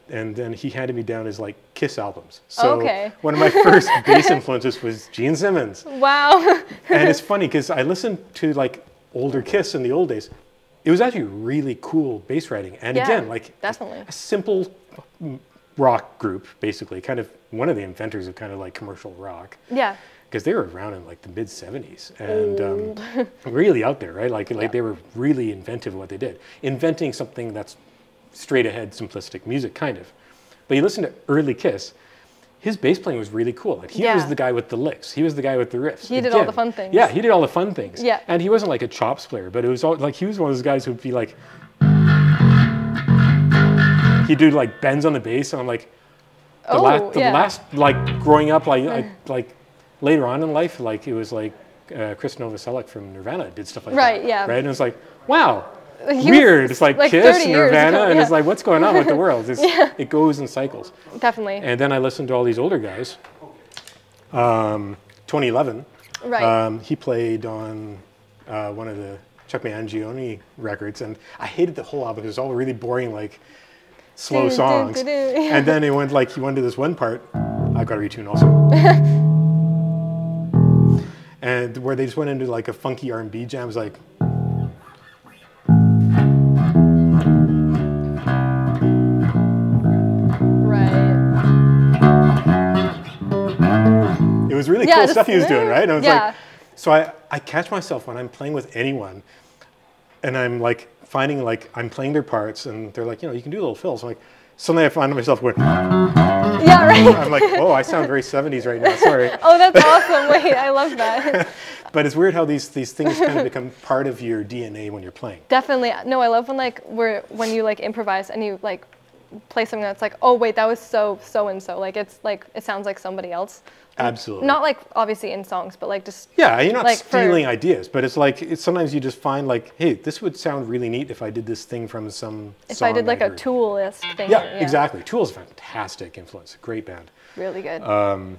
S1: he handed me down his like Kiss albums. So one of my first bass influences was Gene Simmons.
S2: Wow.
S1: And it's funny because I listened to like older Kiss in the old days. It was actually really cool bass writing. And again, like
S2: definitely
S1: a simple rock group, basically, kind of one of the inventors of kind of like commercial rock.
S2: Yeah.
S1: Because they were around in like the mid 70s and really out there, right? Like they were really inventive in what they did. Inventing something that's straight ahead, simplistic music, kind of. But you listen to early Kiss, his bass playing was really cool. Like he was the guy with the licks. He was the guy with the riffs.
S2: He did all the fun things.
S1: Yeah, he did all the fun things.
S2: Yeah.
S1: And he wasn't like a chops player, but it was all, like he was one of those guys who'd be like, he'd do like bends on the bass, and I'm like, the last like growing up, like later on in life, like it was like Chris Novoselic from Nirvana did stuff like that.
S2: Right. Yeah.
S1: Right. And it's like, wow. Weird. It's like Kiss, Nirvana, and it's like, what's going on with the world? It goes in cycles.
S2: Definitely.
S1: And then I listened to all these older guys. 2011.
S2: Right.
S1: He played on one of the Chuck Mangione records, and I hated the whole album. It was all really boring, like slow songs. And then he went to this one part. I've got to retune also. And where they just went into like a funky R&B jam. It was like. It was really cool stuff he was doing, right? And I was like, so I catch myself when I'm playing with anyone, and I'm like finding like I'm playing their parts, and they're like, you know, you can do little fills. I'm like, suddenly I find myself going,
S2: yeah, right.
S1: I'm like, oh, I sound very 70s right now. Sorry.
S2: Oh, that's awesome. Wait, I love that.
S1: But it's weird how these things kind of become part of your DNA when you're playing.
S2: Definitely. No, I love when you like improvise and you like play something that's like, oh wait, that was so and so. Like it's like it sounds like somebody else.
S1: Absolutely.
S2: Not like obviously in songs, but like just
S1: you're not
S2: like
S1: stealing ideas, but it's like sometimes you just find like, hey, this would sound really neat if I did this thing from some.
S2: If I did like a Tool-esque thing.
S1: Yeah, exactly. Tool's a fantastic influence. Great band.
S2: Really good.
S1: I'm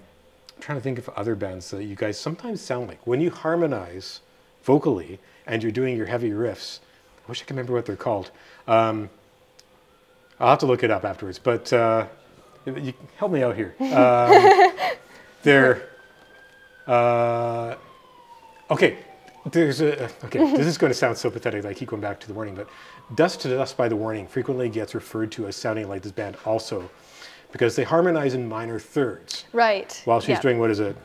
S1: trying to think of other bands that you guys sometimes sound like when you harmonize vocally, and you're doing your heavy riffs. I wish I could remember what they're called. I'll have to look it up afterwards, but you help me out here. They're, okay, this is going to sound so pathetic, I keep going back to the Warning, but Dust to Dust by the Warning frequently gets referred to as sounding like this band also, because they harmonize in minor thirds.
S2: Right.
S1: While she's doing, what is it?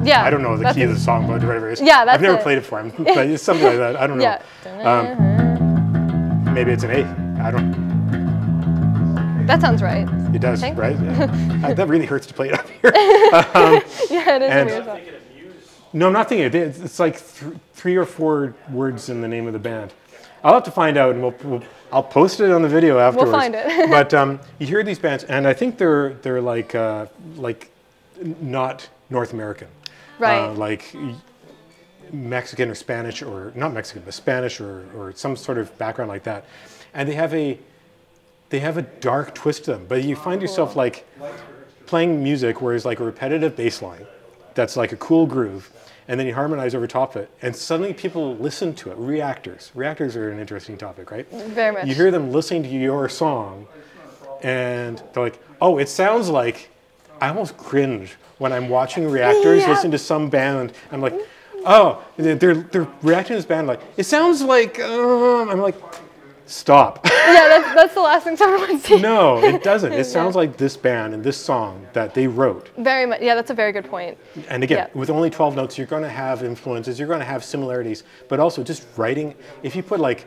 S2: Yeah.
S1: I don't know the key of the song, but whatever it is.
S2: Yeah, that's
S1: I've never played it for him, but it's something like that. I don't know.
S2: Yeah.
S1: Maybe it's an A. I don't.
S2: That sounds right.
S1: It does, right? Yeah. That really hurts to play it up here.
S2: Yeah, it is a weird song.
S1: No, I'm not thinking it. It's like 3 or 4 words in the name of the band. I'll have to find out, and I'll post it on the video afterwards.
S2: We'll find it.
S1: But you hear these bands, and I think they're like not North American.
S2: Right.
S1: Like Mexican or Spanish, or not Mexican, but Spanish or some sort of background like that. And they have a dark twist to them, but you find yourself like playing music where it's like a repetitive bass line that's like a cool groove, and then you harmonize over top of it, and suddenly people listen to it. Reactors are an interesting topic, right?
S2: Very much.
S1: You hear them listening to your song, and they're like, oh, it sounds like, I almost cringe when I'm watching reactors listen to some band. I'm like, oh, they're reacting to this band like, it sounds like, I'm like, stop.
S2: Yeah, that's the last thing someone would see.
S1: No, it doesn't. It sounds like this band and this song that they wrote.
S2: Very much. Yeah, that's a very good point.
S1: And again, with only 12 notes, you're going to have influences, you're going to have similarities, but also just writing. If you put like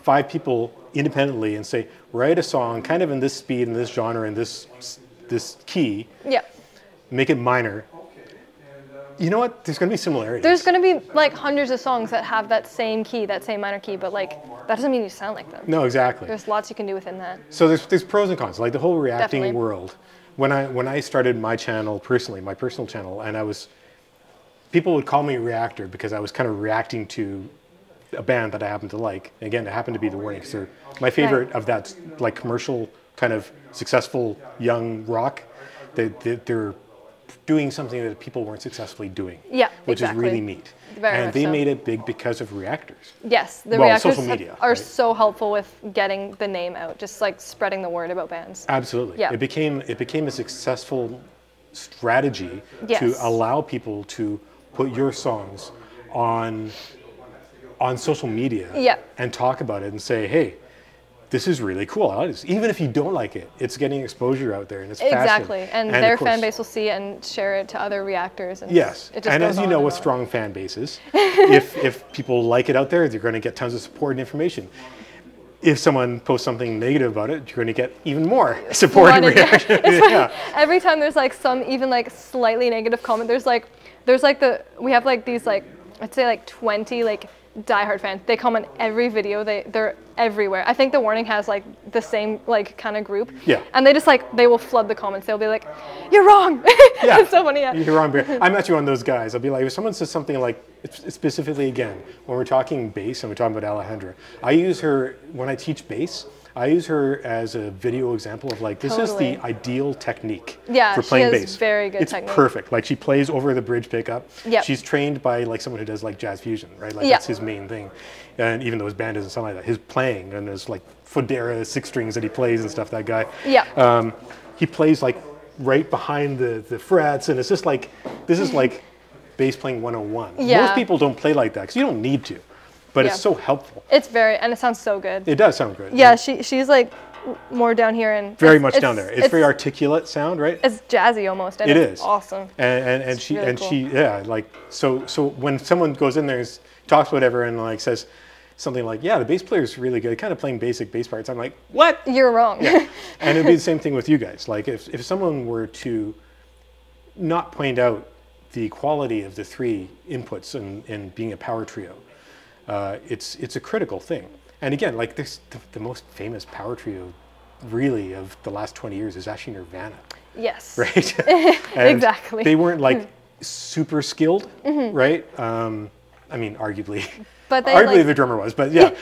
S1: 5 people independently and say, write a song kind of in this speed, in this genre, in this key, make it minor. You know what? There's going to be similarities.
S2: There's going to be like hundreds of songs that have that same key, that same minor key, but like that doesn't mean you sound like them.
S1: No, exactly.
S2: There's lots you can do within that.
S1: So there's pros and cons. Like the whole reacting world. When I started my channel personally, my personal channel, and people would call me a reactor because I was kind of reacting to a band that I happened to like. And again, it happened to be the Warning. So my favorite of that like commercial kind of successful young rock. They're doing something that people weren't successfully doing, which is really neat. And they made it big because of reactors.
S2: Yes, the reactors
S1: social media,
S2: are so helpful with getting the name out, just like spreading the word about bands.
S1: Absolutely. Yeah. It became a successful strategy to allow people to put your songs on social media and talk about it and say, hey, this is really cool. I like this. Even if you don't like it, it's getting exposure out there, and it's
S2: exactly. And their fan base will see it and share it to other reactors. And
S1: yes, and as you know, with strong fan bases, if people like it out there, they're going to get tons of support and information. If someone posts something negative about it, you're going to get even more support and reaction.
S2: Like, every time there's like some even like slightly negative comment, we have like these like, I'd say like 20 like diehard fans. They comment every video. They're everywhere. I think the Warning has like the same like kind of group. Yeah. And they just like, they will flood the comments. They'll be like, you're wrong. Yeah. It's so funny. Yeah.
S1: You're wrong. I'm actually one of those guys. I'll be like, if someone says something like, specifically again, when we're talking bass and we're talking about Alejandra, I use her, when I teach bass, I use her as a video example of like, this is the ideal technique for playing bass.
S2: Very good technique.
S1: It's perfect. Like she plays over the bridge pickup. Yep. She's trained by like someone who does like jazz fusion, right? Like that's his main thing. And even though his band isn't something like that, his playing and his like Fodera 6 strings that he plays and stuff, that guy. Yeah. He plays like right behind the frets, and it's just like, this is like bass playing 101. Yeah. Most people don't play like that because you don't need to. But it's so helpful.
S2: It's and it sounds so good.
S1: It does sound good.
S2: Yeah, she's like more down here and
S1: very much down there. It's very articulate sound, right?
S2: It's jazzy almost. And it's awesome.
S1: And she like so when someone goes in there and talks whatever and like says something like, yeah, the bass player is really good, kind of playing basic bass parts. I'm like, what?
S2: You're wrong.
S1: Yeah. And it'd be the same thing with you guys. Like if someone were to not point out the quality of the 3 inputs in being a power trio. It's a critical thing. And again, like this, the most famous power trio really of the last 20 years is actually Nirvana.
S2: Yes.
S1: Right?
S2: Exactly.
S1: They weren't like super skilled, right? I mean, arguably. But arguably the drummer was, but yeah.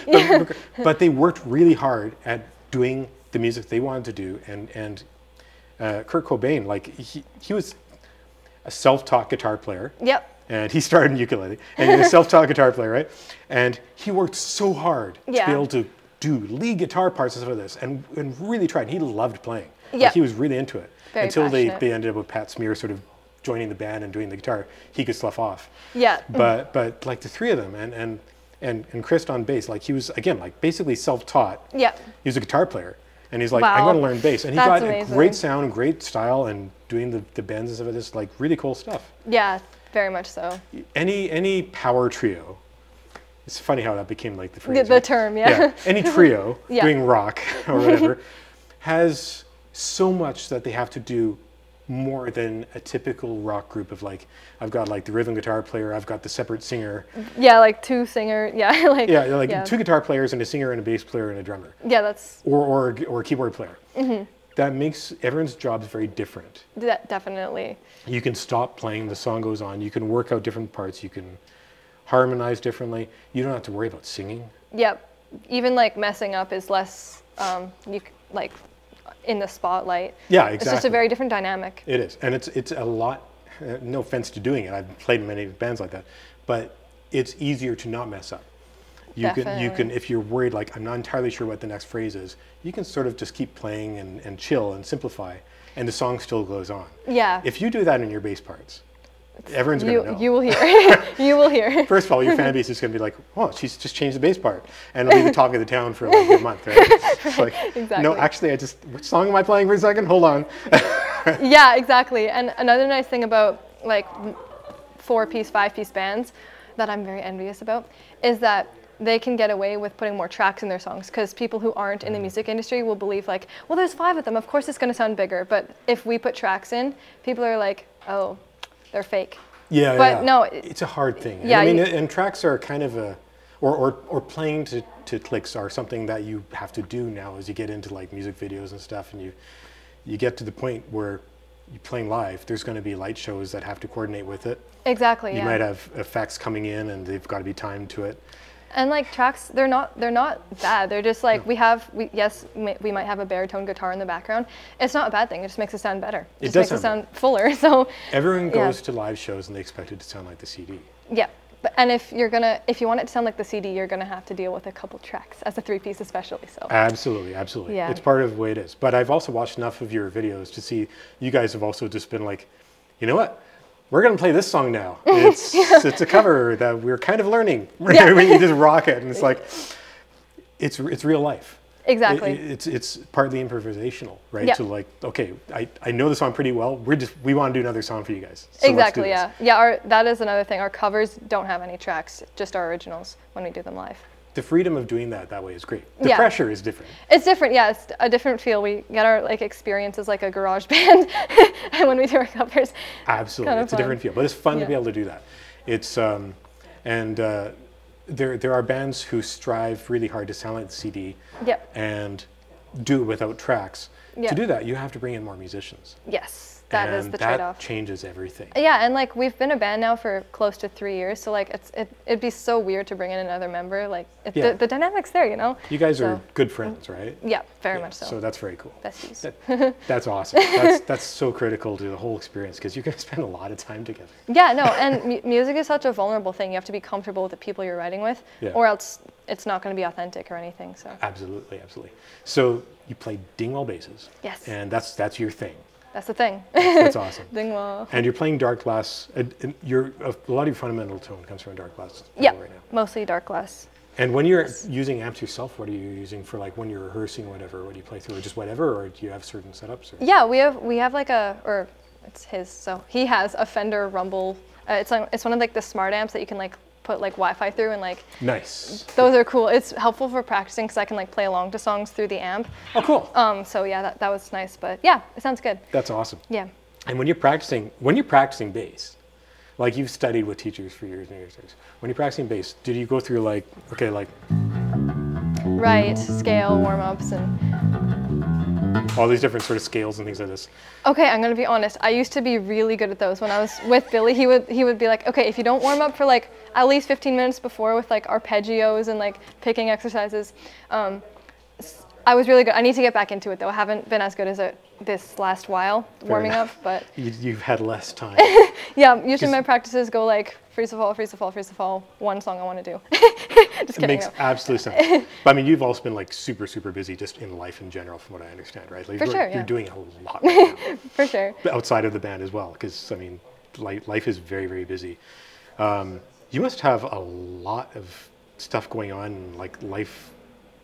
S1: But they worked really hard at doing the music they wanted to do. And Kurt Cobain, like he was, a self-taught guitar player.
S2: Yep.
S1: And he started in ukulele, and he's a self-taught guitar player, right? And he worked so hard to be able to do lead guitar parts and stuff like this, and really tried. And he loved playing.
S2: Yeah.
S1: Like, he was really into it.
S2: Very
S1: until they
S2: passionate.
S1: ended up with Pat Smear sort of joining the band and doing the guitar. He could slough off.
S2: Yeah.
S1: But like the three of them, and Chris on bass, like he was, again, like basically self-taught.
S2: Yeah.
S1: He was a guitar player. And he's like,
S2: Wow.
S1: I'm going to learn bass. And he
S2: That's
S1: got
S2: amazing.
S1: a great sound and great style and doing the bends and stuff like this, like really cool stuff.
S2: Yeah, very much so.
S1: Any power trio, it's funny how that became like the phrase.
S2: The term, yeah.
S1: Any trio
S2: Yeah.
S1: doing rock or whatever has so much that they have to do more than a typical rock group of like, I've got like the rhythm guitar player, I've got the separate singer.
S2: Yeah, like two singer, yeah, like
S1: Two guitar players and a singer and a bass player and a drummer.
S2: Yeah, that's
S1: or a keyboard player. That makes everyone's jobs very different.
S2: definitely.
S1: You can stop playing, the song goes on, you can work out different parts, you can harmonize differently. You don't have to worry about singing.
S2: Yep. Even like messing up is less like in the spotlight.
S1: Yeah, exactly.
S2: It's just a very different dynamic.
S1: It is, and it's a lot. No offense to doing it, I've played in many bands like that, but it's easier to not mess up. You can if you're worried, like I'm not entirely sure what the next phrase is, you can sort of just keep playing and chill and simplify, and the song still goes on.
S2: Yeah.
S1: If you do that in your bass parts, everyone's going to know.
S2: You will hear. You will hear.
S1: First of all, your fan base is going to be like, oh, she's just changed the bass part. And it'll be the talk of the town for like a month, right? It's like,
S2: Exactly.
S1: no, actually, which song am I playing for a second? Hold on.
S2: Yeah, exactly. And another nice thing about like 4-piece, 5-piece bands that I'm very envious about is that they can get away with putting more tracks in their songs, because people who aren't in the music industry will believe like, well, there's 5 of them, of course it's going to sound bigger. But if we put tracks in, people are like, oh, they're fake.
S1: Yeah,
S2: but no,
S1: it's a hard thing.
S2: Yeah,
S1: I mean, and tracks are kind of or playing to clicks are something that you have to do now as you get into like music videos and stuff, and you get to the point where you're playing live. There's going to be light shows that have to coordinate with it.
S2: Exactly.
S1: You might have effects coming in, and they've got to be timed to it.
S2: And like tracks, they're not bad. They're just like we might have a baritone guitar in the background. It's not a bad thing. It just makes it sound better. It just makes it sound fuller. So
S1: everyone goes to live shows and they expect it to sound like the CD.
S2: Yeah, and if you want it to sound like the CD, you're gonna have to deal with a couple tracks as a 3-piece, especially. So
S1: absolutely.
S2: Yeah.
S1: It's part of the way it is. But I've also watched enough of your videos to see you guys have also just been like, you know what? We're going to play this song now. It's a cover that we're kind of learning.
S2: Yeah.
S1: When you just rock it, and it's like, it's real life.
S2: Exactly.
S1: It's partly improvisational, right?
S2: Yeah.
S1: So like, okay, I know the song pretty well. We want to do another song for you guys. So
S2: Exactly.
S1: let's do this.
S2: Yeah. That is another thing. Our covers don't have any tracks, just our originals when we do them live.
S1: The freedom of doing that way is great. The
S2: Yeah.
S1: pressure is different.
S2: It's different. Yeah, it's a different feel. We get our like experience as like a garage band, and when we do our covers.
S1: Absolutely,
S2: kind of
S1: it's a
S2: fun.
S1: different feel, but it's fun to
S2: Yeah.
S1: be able to do that. It's there are bands who strive really hard to sound like the CD.
S2: Yep.
S1: And do it without tracks.
S2: Yeah.
S1: To do that, you have to bring in more musicians.
S2: Yes, that is the trade-off.
S1: That changes everything.
S2: Yeah, and like we've been a band now for close to 3 years, so like it'd be so weird to bring in another member. Like the dynamic's there, you know.
S1: You guys are good friends, right?
S2: Yeah, very much so.
S1: So that's very cool.
S2: Besties.
S1: That's awesome. That's so critical to the whole experience, because you're going to spend a lot of time together.
S2: Yeah, no, and music is such a vulnerable thing. You have to be comfortable with the people you're writing with, or else it's not going to be authentic or anything. So
S1: absolutely. So you play Dingwall basses.
S2: Yes.
S1: And that's your thing.
S2: That's the thing.
S1: That's awesome.
S2: Dingwall.
S1: And you're playing dark glass. A lot of your fundamental tone comes from dark glass.
S2: Yeah,
S1: right now.
S2: mostly dark glass.
S1: And when you're using amps yourself, what are you using for like when you're rehearsing, whatever? What do you play through, or just whatever, or do you have certain setups? Or?
S2: Yeah, we have like it's his, so he has a Fender Rumble. It's one of like the smart amps that you can like put like Wi-Fi through, and like
S1: nice.
S2: Those are cool. It's helpful for practicing because I can like play along to songs through the amp.
S1: Oh, cool.
S2: So yeah, that was nice. But yeah, it sounds good.
S1: That's awesome.
S2: Yeah.
S1: And when you're practicing bass, like you've studied with teachers for years and years and years. When you're practicing bass, did you go through like, okay, like
S2: right, scale warm-ups and
S1: all these different sort of scales and things like this?
S2: Okay, I'm gonna be honest. I used to be really good at those. When I was with Billy, he would be like, okay, if you don't warm up for like at least 15 minutes before with like arpeggios and like picking exercises, I was really good. I need to get back into it though. I haven't been as good as this last while warming up, but
S1: you've had less time.
S2: yeah, usually my practices go like freeze to fall, freeze to fall, freeze to fall. One song I want to do. Just kidding.
S1: It makes absolute sense. But I mean, you've also been like super, super busy just in life in general, from what I understand, right? Like,
S2: For sure,
S1: you're doing a lot right now.
S2: For sure.
S1: Outside of the band as well, because I mean, life is very, very busy. You must have a lot of stuff going on, like life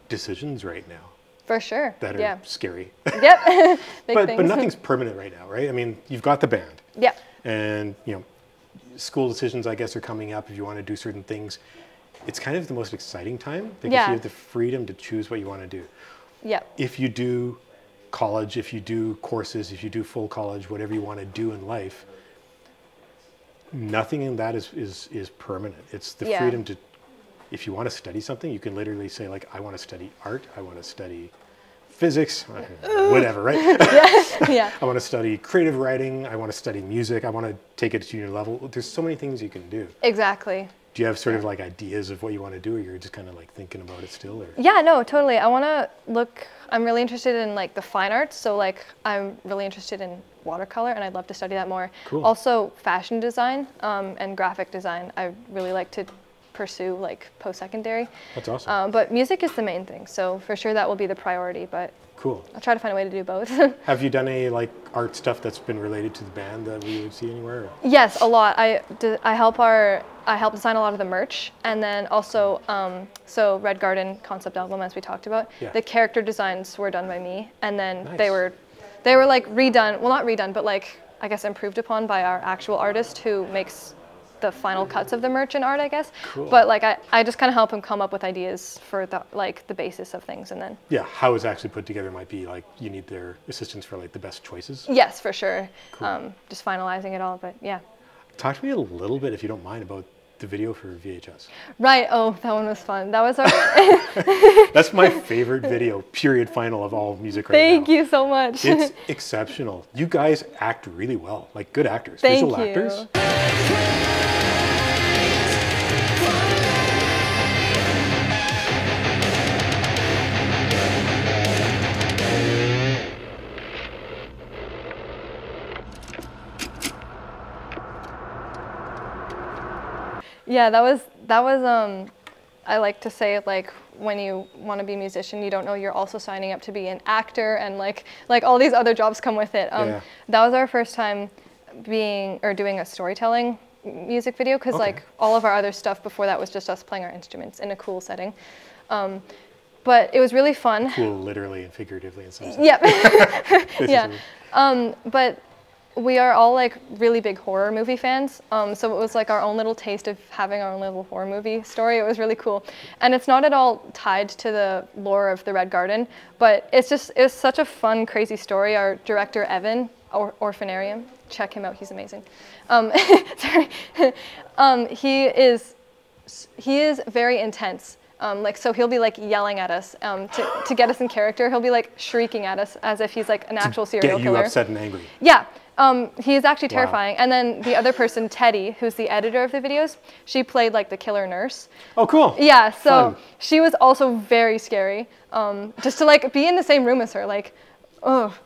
S1: decisions right now.
S2: For sure.
S1: That are scary.
S2: Yep.
S1: But nothing's permanent right now, right? I mean, you've got the band.
S2: Yeah.
S1: And, you know, school decisions, I guess, are coming up if you want to do certain things. It's kind of the most exciting time because you have the freedom to choose what you want to do.
S2: Yeah.
S1: If you do college, if you do courses, if you do full college, whatever you want to do in life, nothing in that is permanent. It's the freedom to, if you want to study something, you can literally say like, I want to study art, I want to study physics, whatever, right?
S2: Yeah.
S1: I want to study creative writing, I want to study music, I want to take it to your level. There's so many things you can do.
S2: Exactly.
S1: Do you have sort of like ideas of what you want to do, or you're just kind of like thinking about it still? Or?
S2: Yeah, no, totally. I want to look, I'm really interested in like the fine arts. So like I'm really interested in watercolor and I'd love to study that more.
S1: Cool.
S2: Also fashion design and graphic design. I really like to pursue like post-secondary.
S1: That's awesome.
S2: But music is the main thing. So for sure that will be the priority, but
S1: cool.
S2: I'll try to find a way to do both.
S1: Have you done any like art stuff that's been related to the band that we would see anywhere? Or?
S2: Yes, a lot. I help design a lot of the merch, and then also so Red Garden concept album, as we talked about.
S1: Yeah.
S2: The character designs were done by me, and then
S1: Nice.
S2: they were like redone. Well, not redone, but like I guess improved upon by our actual artist who makes the final cuts of the merch and art, I guess.
S1: Cool.
S2: But like I just kind of help him come up with ideas for the like the basis of things, and then
S1: How it's actually put together might be like you need their assistance for like the best choices.
S2: yes, for sure.
S1: Cool.
S2: Just finalizing it all, but yeah.
S1: Talk to me a little bit, if you don't mind, about the video for VHS.
S2: Right. Oh, that one was fun. That was our.
S1: That's my favorite video, period, final of all music right now.
S2: Thank you so much.
S1: It's exceptional. You guys act really well, like good actors,
S2: Thank
S1: visual
S2: you.
S1: actors.
S2: Yeah, that was I like to say like when you want to be a musician, you don't know you're also signing up to be an actor, and like all these other jobs come with it. That was our first time doing a storytelling music video, because like all of our other stuff before that was just us playing our instruments in a cool setting. But it was really fun.
S1: Cool, literally and figuratively in some sense.
S2: Yep. Yeah. But we are all like really big horror movie fans, so it was like our own little taste of having our own little horror movie story. It was really cool, and it's not at all tied to the lore of the Red Garden, but it was such a fun, crazy story. Our director Evan, Orphanarium, check him out. He's amazing. Sorry, he is very intense. So he'll be like yelling at us to get us in character. He'll be like shrieking at us as if he's like an actual serial killer.
S1: Get you upset and angry.
S2: Yeah. He is actually terrifying. Wow. And then the other person, Teddy, who's the editor of the videos, she played like the killer nurse.
S1: Oh, cool.
S2: Yeah. So
S1: Fun.
S2: she was also very scary. Just to like be in the same room as her, like, oh.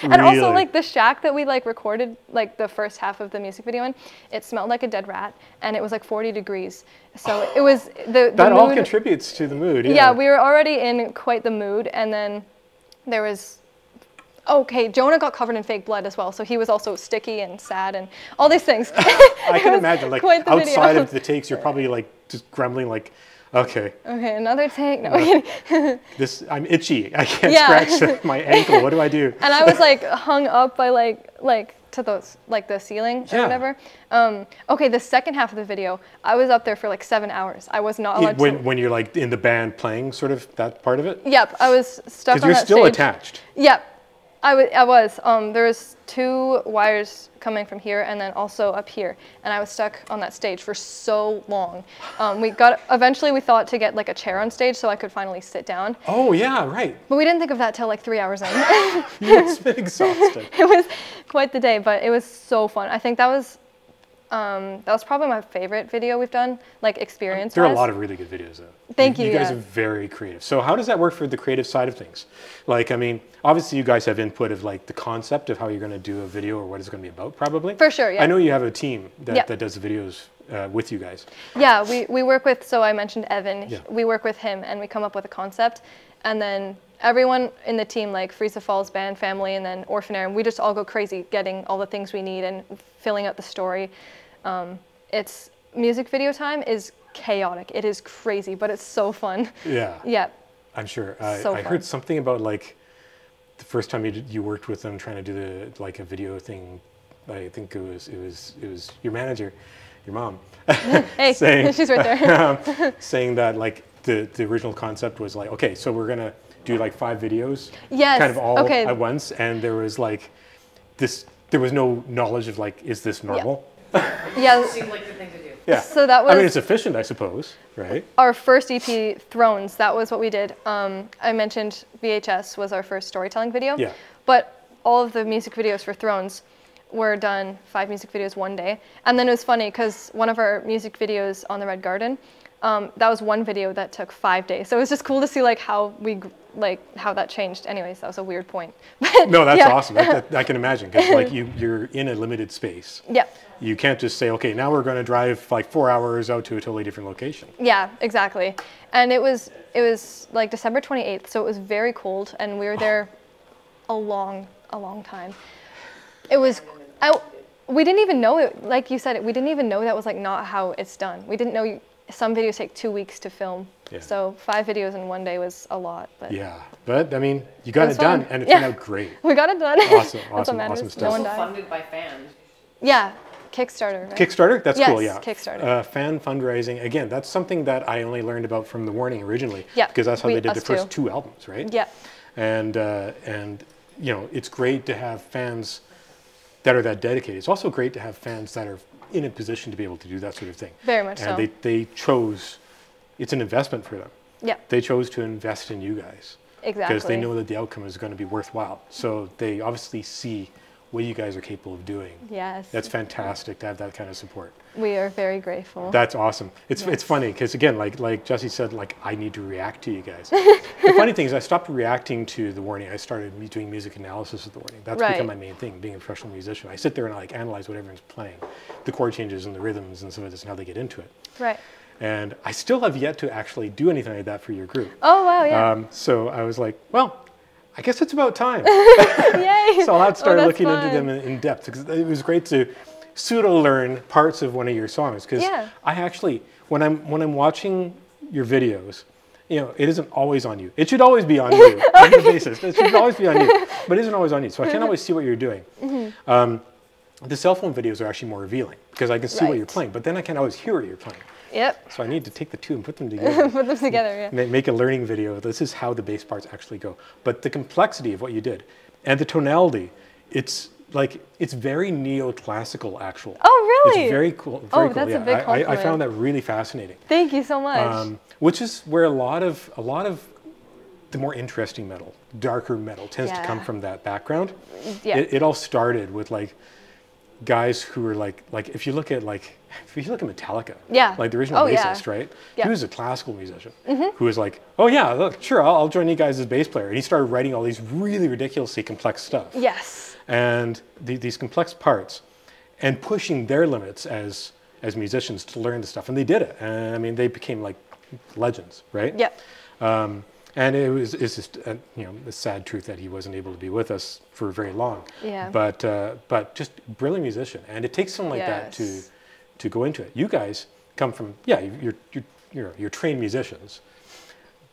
S2: And
S1: really?
S2: Also like the shack that we like recorded like the first half of the music video in, it smelled like a dead rat, and it was like 40 degrees. So it was the
S1: that
S2: mood,
S1: all contributes to the mood.
S2: Yeah, we were already in quite the mood, and then there was. Okay, Jonah got covered in fake blood as well, so he was also sticky and sad and all these things.
S1: I can imagine, like outside
S2: video.
S1: of the takes, you're probably like just grumbling, like, okay.
S2: Okay, another take. No.
S1: I'm itchy. I can't scratch my ankle. What do I do?
S2: And I was like hung up by like to those like the ceiling or whatever. Okay, the second half of the video, I was up there for like 7 hours. I was not allowed to.
S1: When you're like in the band playing, sort of that part of it.
S2: Yep, I was stuck on that stage.
S1: Because you're still attached.
S2: Yep. I was. There was 2 wires coming from here and then also up here, and I was stuck on that stage for so long. Eventually we thought to get like a chair on stage so I could finally sit down.
S1: Oh yeah, right.
S2: But we didn't think of that till like 3 hours in.
S1: You must have been exhausted.
S2: It was quite the day, but it was so fun. I think that was That was probably my favorite video we've done, like experience-wise.
S1: There are a lot of really good videos, though.
S2: Thank you.
S1: You guys are very creative. So how does that work for the creative side of things? Like, I mean, obviously you guys have input of like the concept of how you're going to do a video or what it's going to be about, probably.
S2: For sure, yeah.
S1: I know you have a team that,
S2: Yeah.
S1: that does the videos with you guys.
S2: Yeah, we work with, so I mentioned Evan.
S1: Yeah.
S2: We work with him and we come up with a concept. And then everyone in the team, like Freeze the Falls band family and then Orphan Air, we just all go crazy getting all the things we need and filling out the story. It's music video time is chaotic. It is crazy, but it's so fun.
S1: Yeah.
S2: Yeah.
S1: I'm sure.
S2: So
S1: I
S2: fun.
S1: heard something about like the first time you worked with them trying to do the like a video thing. I think it was your manager, your mom,
S2: Hey,
S1: saying,
S2: she's right there.
S1: saying that like the original concept was like, okay, so we're gonna do like 5 videos,
S2: Yes,
S1: kind of all
S2: okay.
S1: at once, and there was like this. There was no knowledge of like, is this normal?
S2: Yeah.
S4: Seemed like the thing to do.
S1: Yeah.
S2: So that was
S1: I mean, it's efficient, I suppose, right?
S2: our first EP, Thrones. That was what we did. I mentioned VHS was our first storytelling video.
S1: Yeah.
S2: But all of the music videos for Thrones were done 5 music videos one day. And then it was funny because one of our music videos on the Red Garden, that was one video that took 5 days. So it was just cool to see like how how that changed. Anyways, that was a weird point. But,
S1: No, that's
S2: yeah.
S1: awesome. I can imagine because like you're in a limited space.
S2: Yeah.
S1: You can't just say, okay, now we're going to drive like 4 hours out to a totally different location.
S2: Yeah, exactly. And it was like December 28th, so it was very cold, and we were there a long time. It was, we didn't even know it, like you said, we didn't even know that was like not how it's done. We didn't know some videos take 2 weeks to film.
S1: Yeah.
S2: So 5 videos in one day was a lot. But
S1: Yeah, but I mean, you got
S2: was
S1: it done,
S2: fun.
S1: and it
S2: Yeah.
S1: turned out great.
S2: we got it done.
S1: Awesome,
S2: That's what
S1: awesome,
S2: matters.
S1: awesome stuff.
S2: No one
S4: Also
S2: died.
S4: funded by fans.
S2: Yeah, Kickstarter, right?
S1: Kickstarter, that's
S2: Yes,
S1: cool, yeah.
S2: Kickstarter.
S1: Fan fundraising, again, that's something that I only learned about from The Warning originally.
S2: Yeah,
S1: Because that's how they did the
S2: us
S1: first
S2: too.
S1: 2 albums, right?
S2: Yeah.
S1: And you know, it's great to have fans that are that dedicated. It's also great to have fans that are in a position to be able to do that sort of thing.
S2: Very much
S1: and
S2: so.
S1: they chose, it's an investment for them.
S2: Yeah,
S1: They chose to invest in you guys.
S2: exactly.
S1: Because they know that the outcome is going to be worthwhile. So they obviously see what you guys are capable of doing.
S2: Yes.
S1: That's fantastic to have that kind of support.
S2: We are very grateful.
S1: That's awesome. It's
S2: Yes.
S1: funny because again, like Jesse said, like I need to react to you guys. The funny thing is, I stopped reacting to The Warning. I started doing music analysis of The Warning. That's
S2: Right.
S1: become my main thing, being a professional musician. I sit there and I like analyze what everyone's playing, the chord changes and the rhythms and some of this and how they get into it.
S2: Right.
S1: And I still have yet to actually do anything like that for your group.
S2: Oh, wow, yeah.
S1: So I was like, well, I guess it's about time.
S2: Yay.
S1: So I'll have to start
S2: that's
S1: looking into
S2: fun.
S1: them in depth because it was great to pseudo learn parts of one of your songs. Because
S2: Yeah.
S1: I actually, when I'm watching your videos, you know, it isn't always on you. It should always be on you. I'm the bassist. It should always be on you, but it isn't always on you. So I can't always see what you're doing. The cell phone videos are actually more revealing because I can see what you're
S2: Right.
S1: playing, but then I can't always hear what you're playing.
S2: Yep.
S1: So I need to take the two and put them together.
S2: Put them together, yeah.
S1: Make a learning video. This is how the bass parts actually go. But the complexity of what you did and the tonality, it's very neoclassical actual.
S2: Oh, really?
S1: It's very cool. Very
S2: Oh,
S1: cool.
S2: that's a
S1: yeah.
S2: big
S1: I
S2: compliment.
S1: found that really fascinating.
S2: Thank you so much.
S1: Which is where a lot of the more interesting metal, darker metal, tends to come
S2: Yeah.
S1: from that background.
S2: Yeah.
S1: It all started with like guys who were like if you look at Metallica,
S2: Yeah.
S1: like the original
S2: Oh, yeah.
S1: bassist, right?
S2: Yeah.
S1: He was a classical musician who was like, oh yeah, look, sure, I'll join you guys as bass player. And he started writing all these really ridiculously complex stuff.
S2: Yes.
S1: And these complex parts, and pushing their limits as musicians to learn the stuff, and they did it. And I mean, they became like legends, right?
S2: Yep.
S1: And it's just the sad truth that he wasn't able to be with us for very long.
S2: Yeah.
S1: But just brilliant musician, and it takes someone like that
S2: Yes.
S1: to go into it. You guys come from you're trained musicians,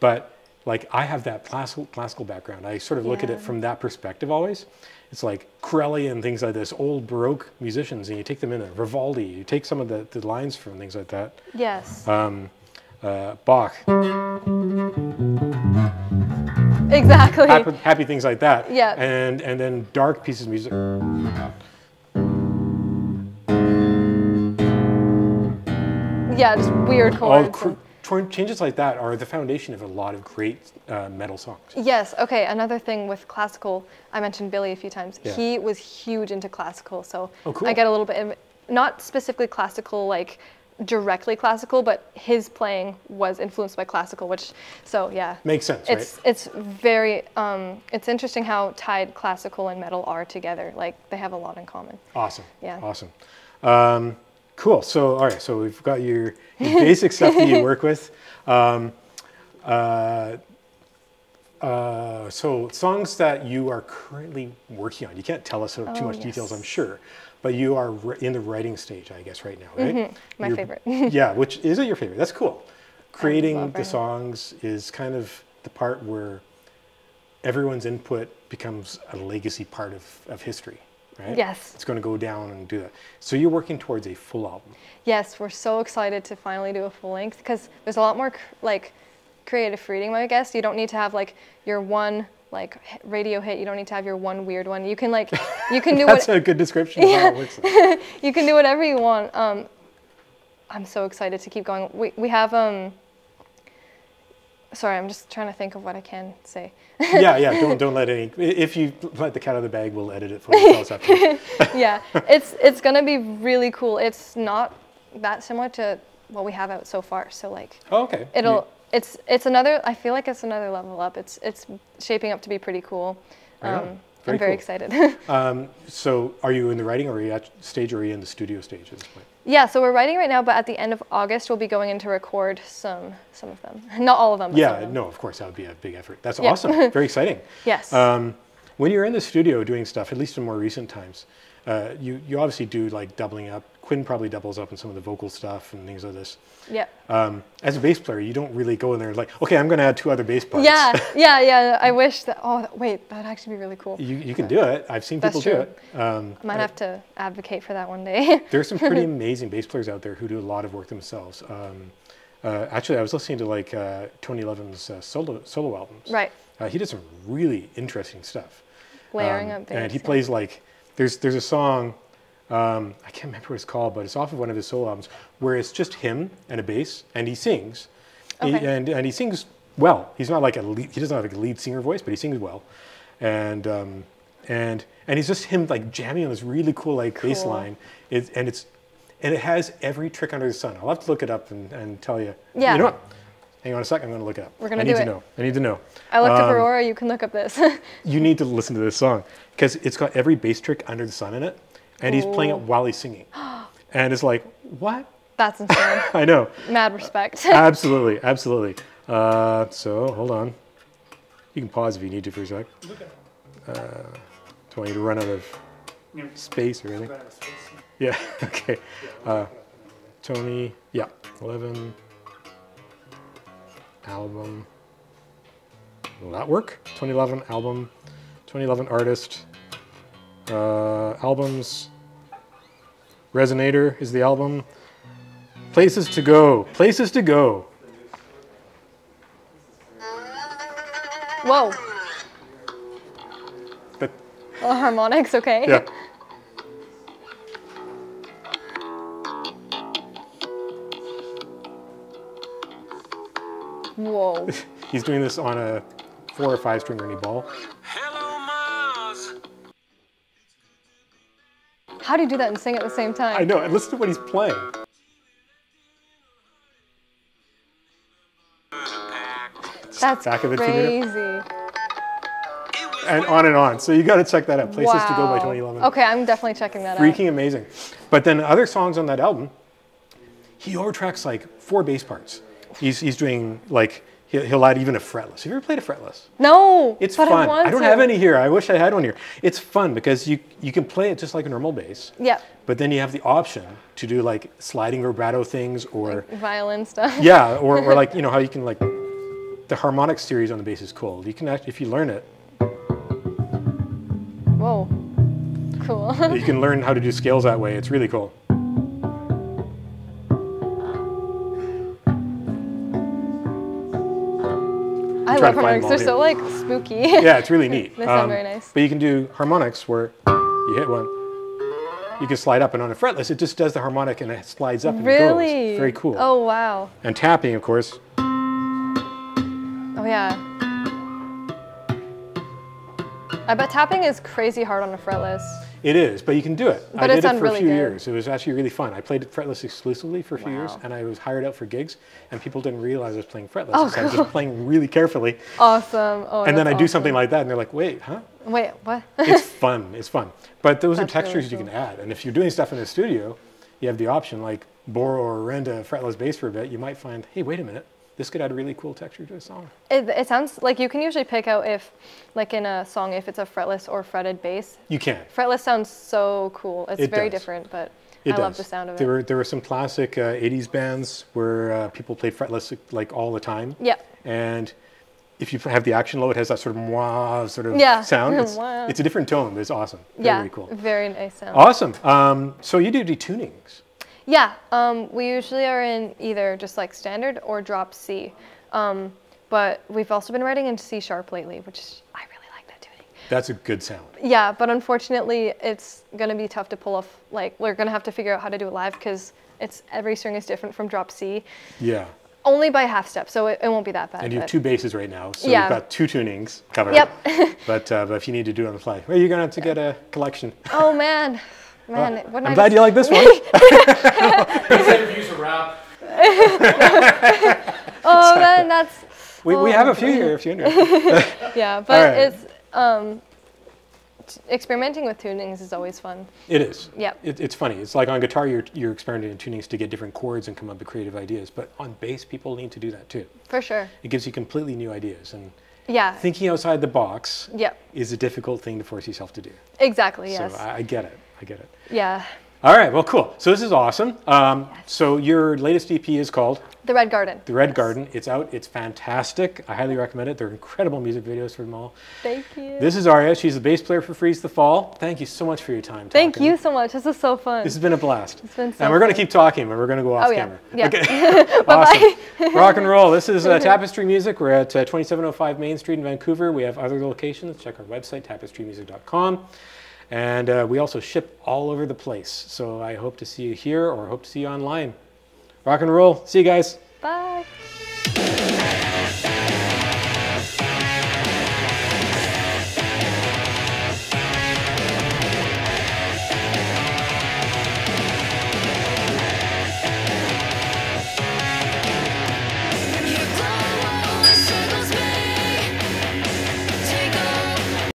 S1: but like I have that classical background. I sort of look at it
S2: Yeah.
S1: from that perspective always. It's like Corelli and things like this, old Baroque musicians, and you take them in there. Vivaldi, you take some of the lines from things like that.
S2: Yes.
S1: Bach,
S2: Exactly.
S1: happy things like that.
S2: Yeah.
S1: And then dark pieces of music.
S2: Yeah, just weird
S1: All
S2: chords.
S1: changes like that are the foundation of a lot of great metal songs.
S2: Yes. Okay. Another thing with classical, I mentioned Billy a few times.
S1: Yeah.
S2: He was huge into classical, so
S1: Oh, cool.
S2: I get a little bit of not specifically classical, like directly classical, but his playing was influenced by classical, which, so yeah.
S1: Makes sense, right?
S2: It's very, it's interesting how tied classical and metal are together. Like they have a lot in common.
S1: Awesome.
S2: Yeah.
S1: Awesome. Cool. So, all right. So we've got your basic stuff that you work with. So songs that you are currently working on. You can't tell us too much details, I'm sure, but you are in the writing stage, I guess, right now, right?
S2: My favorite.
S1: Yeah. Which is it your favorite? That's cool. Creating the songs is kind of the part where everyone's input becomes a legacy part of history. Right?
S2: Yes.
S1: It's going to go down and do that. So you're working towards a full album.
S2: Yes, we're so excited to finally do a full length because there's a lot more like creative freedom, I guess. You don't need to have like your one like radio hit. You don't need to have your one weird one. You can like, you can do
S1: That's a good description of how it works.
S2: You can do whatever you want. I'm so excited to keep going. We have sorry, I'm just trying to think of what I can say.
S1: Yeah. Don't let any. If you let the cat out of the bag, we'll edit it for you. Tell us after.
S2: Yeah, it's gonna be really cool. It's not that similar to what we have out so far. So like,
S1: okay.
S2: It's another. I feel like it's another level up. It's shaping up to be pretty cool. I'm very excited.
S1: So are you in the writing, or are you at stage, or are you in the studio stage at this point?
S2: Yeah, so we're writing right now, but at the end of August, we'll be going in to record some of them. Not all of them. But some of them.
S1: No, of course, that would be a big effort. That's awesome. Very exciting.
S2: Yes.
S1: When you're in the studio doing stuff, at least in more recent times, you obviously do like doubling up. Quinn probably doubles up in some of the vocal stuff and things like this.
S2: Yeah.
S1: As a bass player, you don't really go in there and like, okay, I'm going to add 2 other bass parts.
S2: Yeah. I wish that. Oh, wait, that'd actually be really cool.
S1: You can do it. I've seen people do it.
S2: I might have to advocate for that one day.
S1: There's some pretty amazing bass players out there who do a lot of work themselves. Actually, I was listening to like Tony Levin's solo albums.
S2: Right.
S1: He did some really interesting stuff.
S2: Layering up bass.
S1: And he plays like, there's a song, I can't remember what it's called, but it's off of one of his solo albums where it's just him and a bass, and he sings.
S2: Okay.
S1: And he sings well. He's not like he doesn't have like a lead singer voice, but he sings well. And he's just him like jamming on this really cool like bass line. And it has every trick under the sun. I'll have to look it up and tell you.
S2: Yeah.
S1: You know what? Hang on a second, I'm going to look it up.
S2: We're going to do it.
S1: I need to know.
S2: I looked up Aurora, you can look up this.
S1: You need to listen to this song because it's got every bass trick under the sun in it, and he's playing it while he's singing. And it's like, what?
S2: That's insane.
S1: I know.
S2: Mad respect.
S1: Absolutely. So hold on. You can pause if you need to for a sec. Don't want you to run out of space or anything. Yeah, okay. Tony, 11 album. Will that work? 2011 album, 2011 artist. Albums. Resonator is the album. Places to go.
S2: Whoa.
S1: But,
S2: harmonics, okay.
S1: yeah.
S2: Whoa.
S1: He's doing this on a 4 or 5 string ernie ball.
S4: Hello, Mars.
S2: How do you do that and sing at the same time?
S1: I know, and listen to what he's playing.
S2: That's
S1: back of it,
S2: crazy.
S1: And on. So you got to check that out. Places to Go by 2011.
S2: Okay, I'm definitely checking that out.
S1: Freaking amazing. But then other songs on that album, he overtracks like 4 bass parts. He's doing like, he'll add even a fretless. Have you ever played a fretless?
S2: No,
S1: it's
S2: but
S1: fun.
S2: I
S1: don't have any here. I wish I had one here. It's fun because you can play it just like a normal bass.
S2: Yeah.
S1: But then you have the option to do like sliding vibrato things or
S2: like violin stuff.
S1: Yeah, or like, you know, how you can like, the harmonic series on the bass is cool. You can actually, if you learn it.
S2: Whoa, cool.
S1: You can learn how to do scales that way. It's really cool.
S2: I love harmonics. They're so like spooky.
S1: Yeah, it's really neat.
S2: They sound very nice.
S1: But you can do harmonics where you hit one. You can slide up, and on a fretless, it just does the harmonic and it slides up and it goes. It's very cool.
S2: Oh, wow.
S1: And tapping, of course.
S2: Oh, yeah. I bet tapping is crazy hard on a fretless.
S1: It is, but you can do it.
S2: But
S1: I
S2: it
S1: did it
S2: sounds
S1: for a
S2: really
S1: few
S2: good.
S1: years. It was actually really fun. I played it fretless exclusively for a few years,
S2: Wow.
S1: and I was hired out for gigs, and people didn't realize I was playing fretless.
S2: Oh,
S1: so I was
S2: cool.
S1: just playing really carefully.
S2: Awesome. Oh,
S1: And then I
S2: that's
S1: do
S2: awesome.
S1: something like that, and they're like, wait, huh?
S2: Wait, what?
S1: It's fun. It's fun. But those are
S2: That's really
S1: textures you can add. And if you're doing stuff in the studio, you have the option, like borrow or rent a fretless bass for a bit. You might find, hey, wait a minute, this could add a really cool texture to a song.
S2: It sounds like you can usually pick out if, like in a song, if it's a fretless or fretted bass.
S1: You can.
S2: Fretless sounds so cool. It's
S1: It
S2: very
S1: does.
S2: different, but
S1: It
S2: I love
S1: does.
S2: the sound of
S1: There
S2: it.
S1: were some classic 80s bands where people played fretless like all the time.
S2: Yeah.
S1: And if you have the action low, it has that sort of mwah sort of
S2: Yeah.
S1: sound.
S2: Mwah.
S1: It's a different tone, but it's awesome.
S2: Yeah.
S1: Very cool.
S2: Very nice sound.
S1: Awesome. So you do tunings.
S2: Yeah. We usually are in either just like standard or drop C. But we've also been writing in C sharp lately, which I really like that tuning.
S1: That's a good sound.
S2: Yeah, but unfortunately, it's gonna be tough to pull off. Like, we're gonna have to figure out how to do it live because every string is different from drop C.
S1: Yeah.
S2: Only by half step, so it won't be that bad.
S1: And you have
S2: but-
S1: 2 basses right now, so
S2: Yeah.
S1: you've got 2 tunings covered.
S2: Yep.
S1: But if you need to do it on the fly, well, you're gonna have to get a collection.
S2: Oh man, wouldn't
S1: I'm
S2: I
S1: glad you like this one.
S3: These interviews are wrap.
S2: Oh man, that's.
S1: We have a few here if you're interested.
S2: Yeah,
S1: All
S2: but
S1: right.
S2: it's experimenting with tunings is always fun.
S1: It is.
S2: Yep.
S1: It's funny. It's like on guitar, you're experimenting in tunings to get different chords and come up with creative ideas. But on bass, people need to do that too.
S2: For sure.
S1: It gives you completely new ideas. And
S2: Yeah.
S1: thinking outside the box
S2: Yep.
S1: is a difficult thing to force yourself to do.
S2: Exactly. Yes.
S1: So I get it. I get it.
S2: Yeah.
S1: All right. Well, cool. So this is awesome. So your latest EP is called
S2: The Red Garden.
S1: The Red
S2: Yes.
S1: Garden. It's out. It's fantastic. I highly recommend it. They're incredible music videos for them all.
S2: Thank you.
S1: This is Aria. She's the bass player for Freeze the Fall. Thank you so much for your time.
S2: Thank
S1: talking.
S2: you so much. This is so fun.
S1: This has been a blast.
S2: It's been so
S1: And we're going to
S2: fun.
S1: keep talking, but we're going to go off
S2: Oh, yeah.
S1: camera.
S2: Yeah.
S1: Okay. Awesome. Rock and roll. This is Tapestry Music. We're at 2705 Main Street in Vancouver. We have other locations. Check our website, tapestrymusic.com. And we also ship all over the place. So I hope to see you here or hope to see you online. Rock and roll. See you guys.
S2: Bye.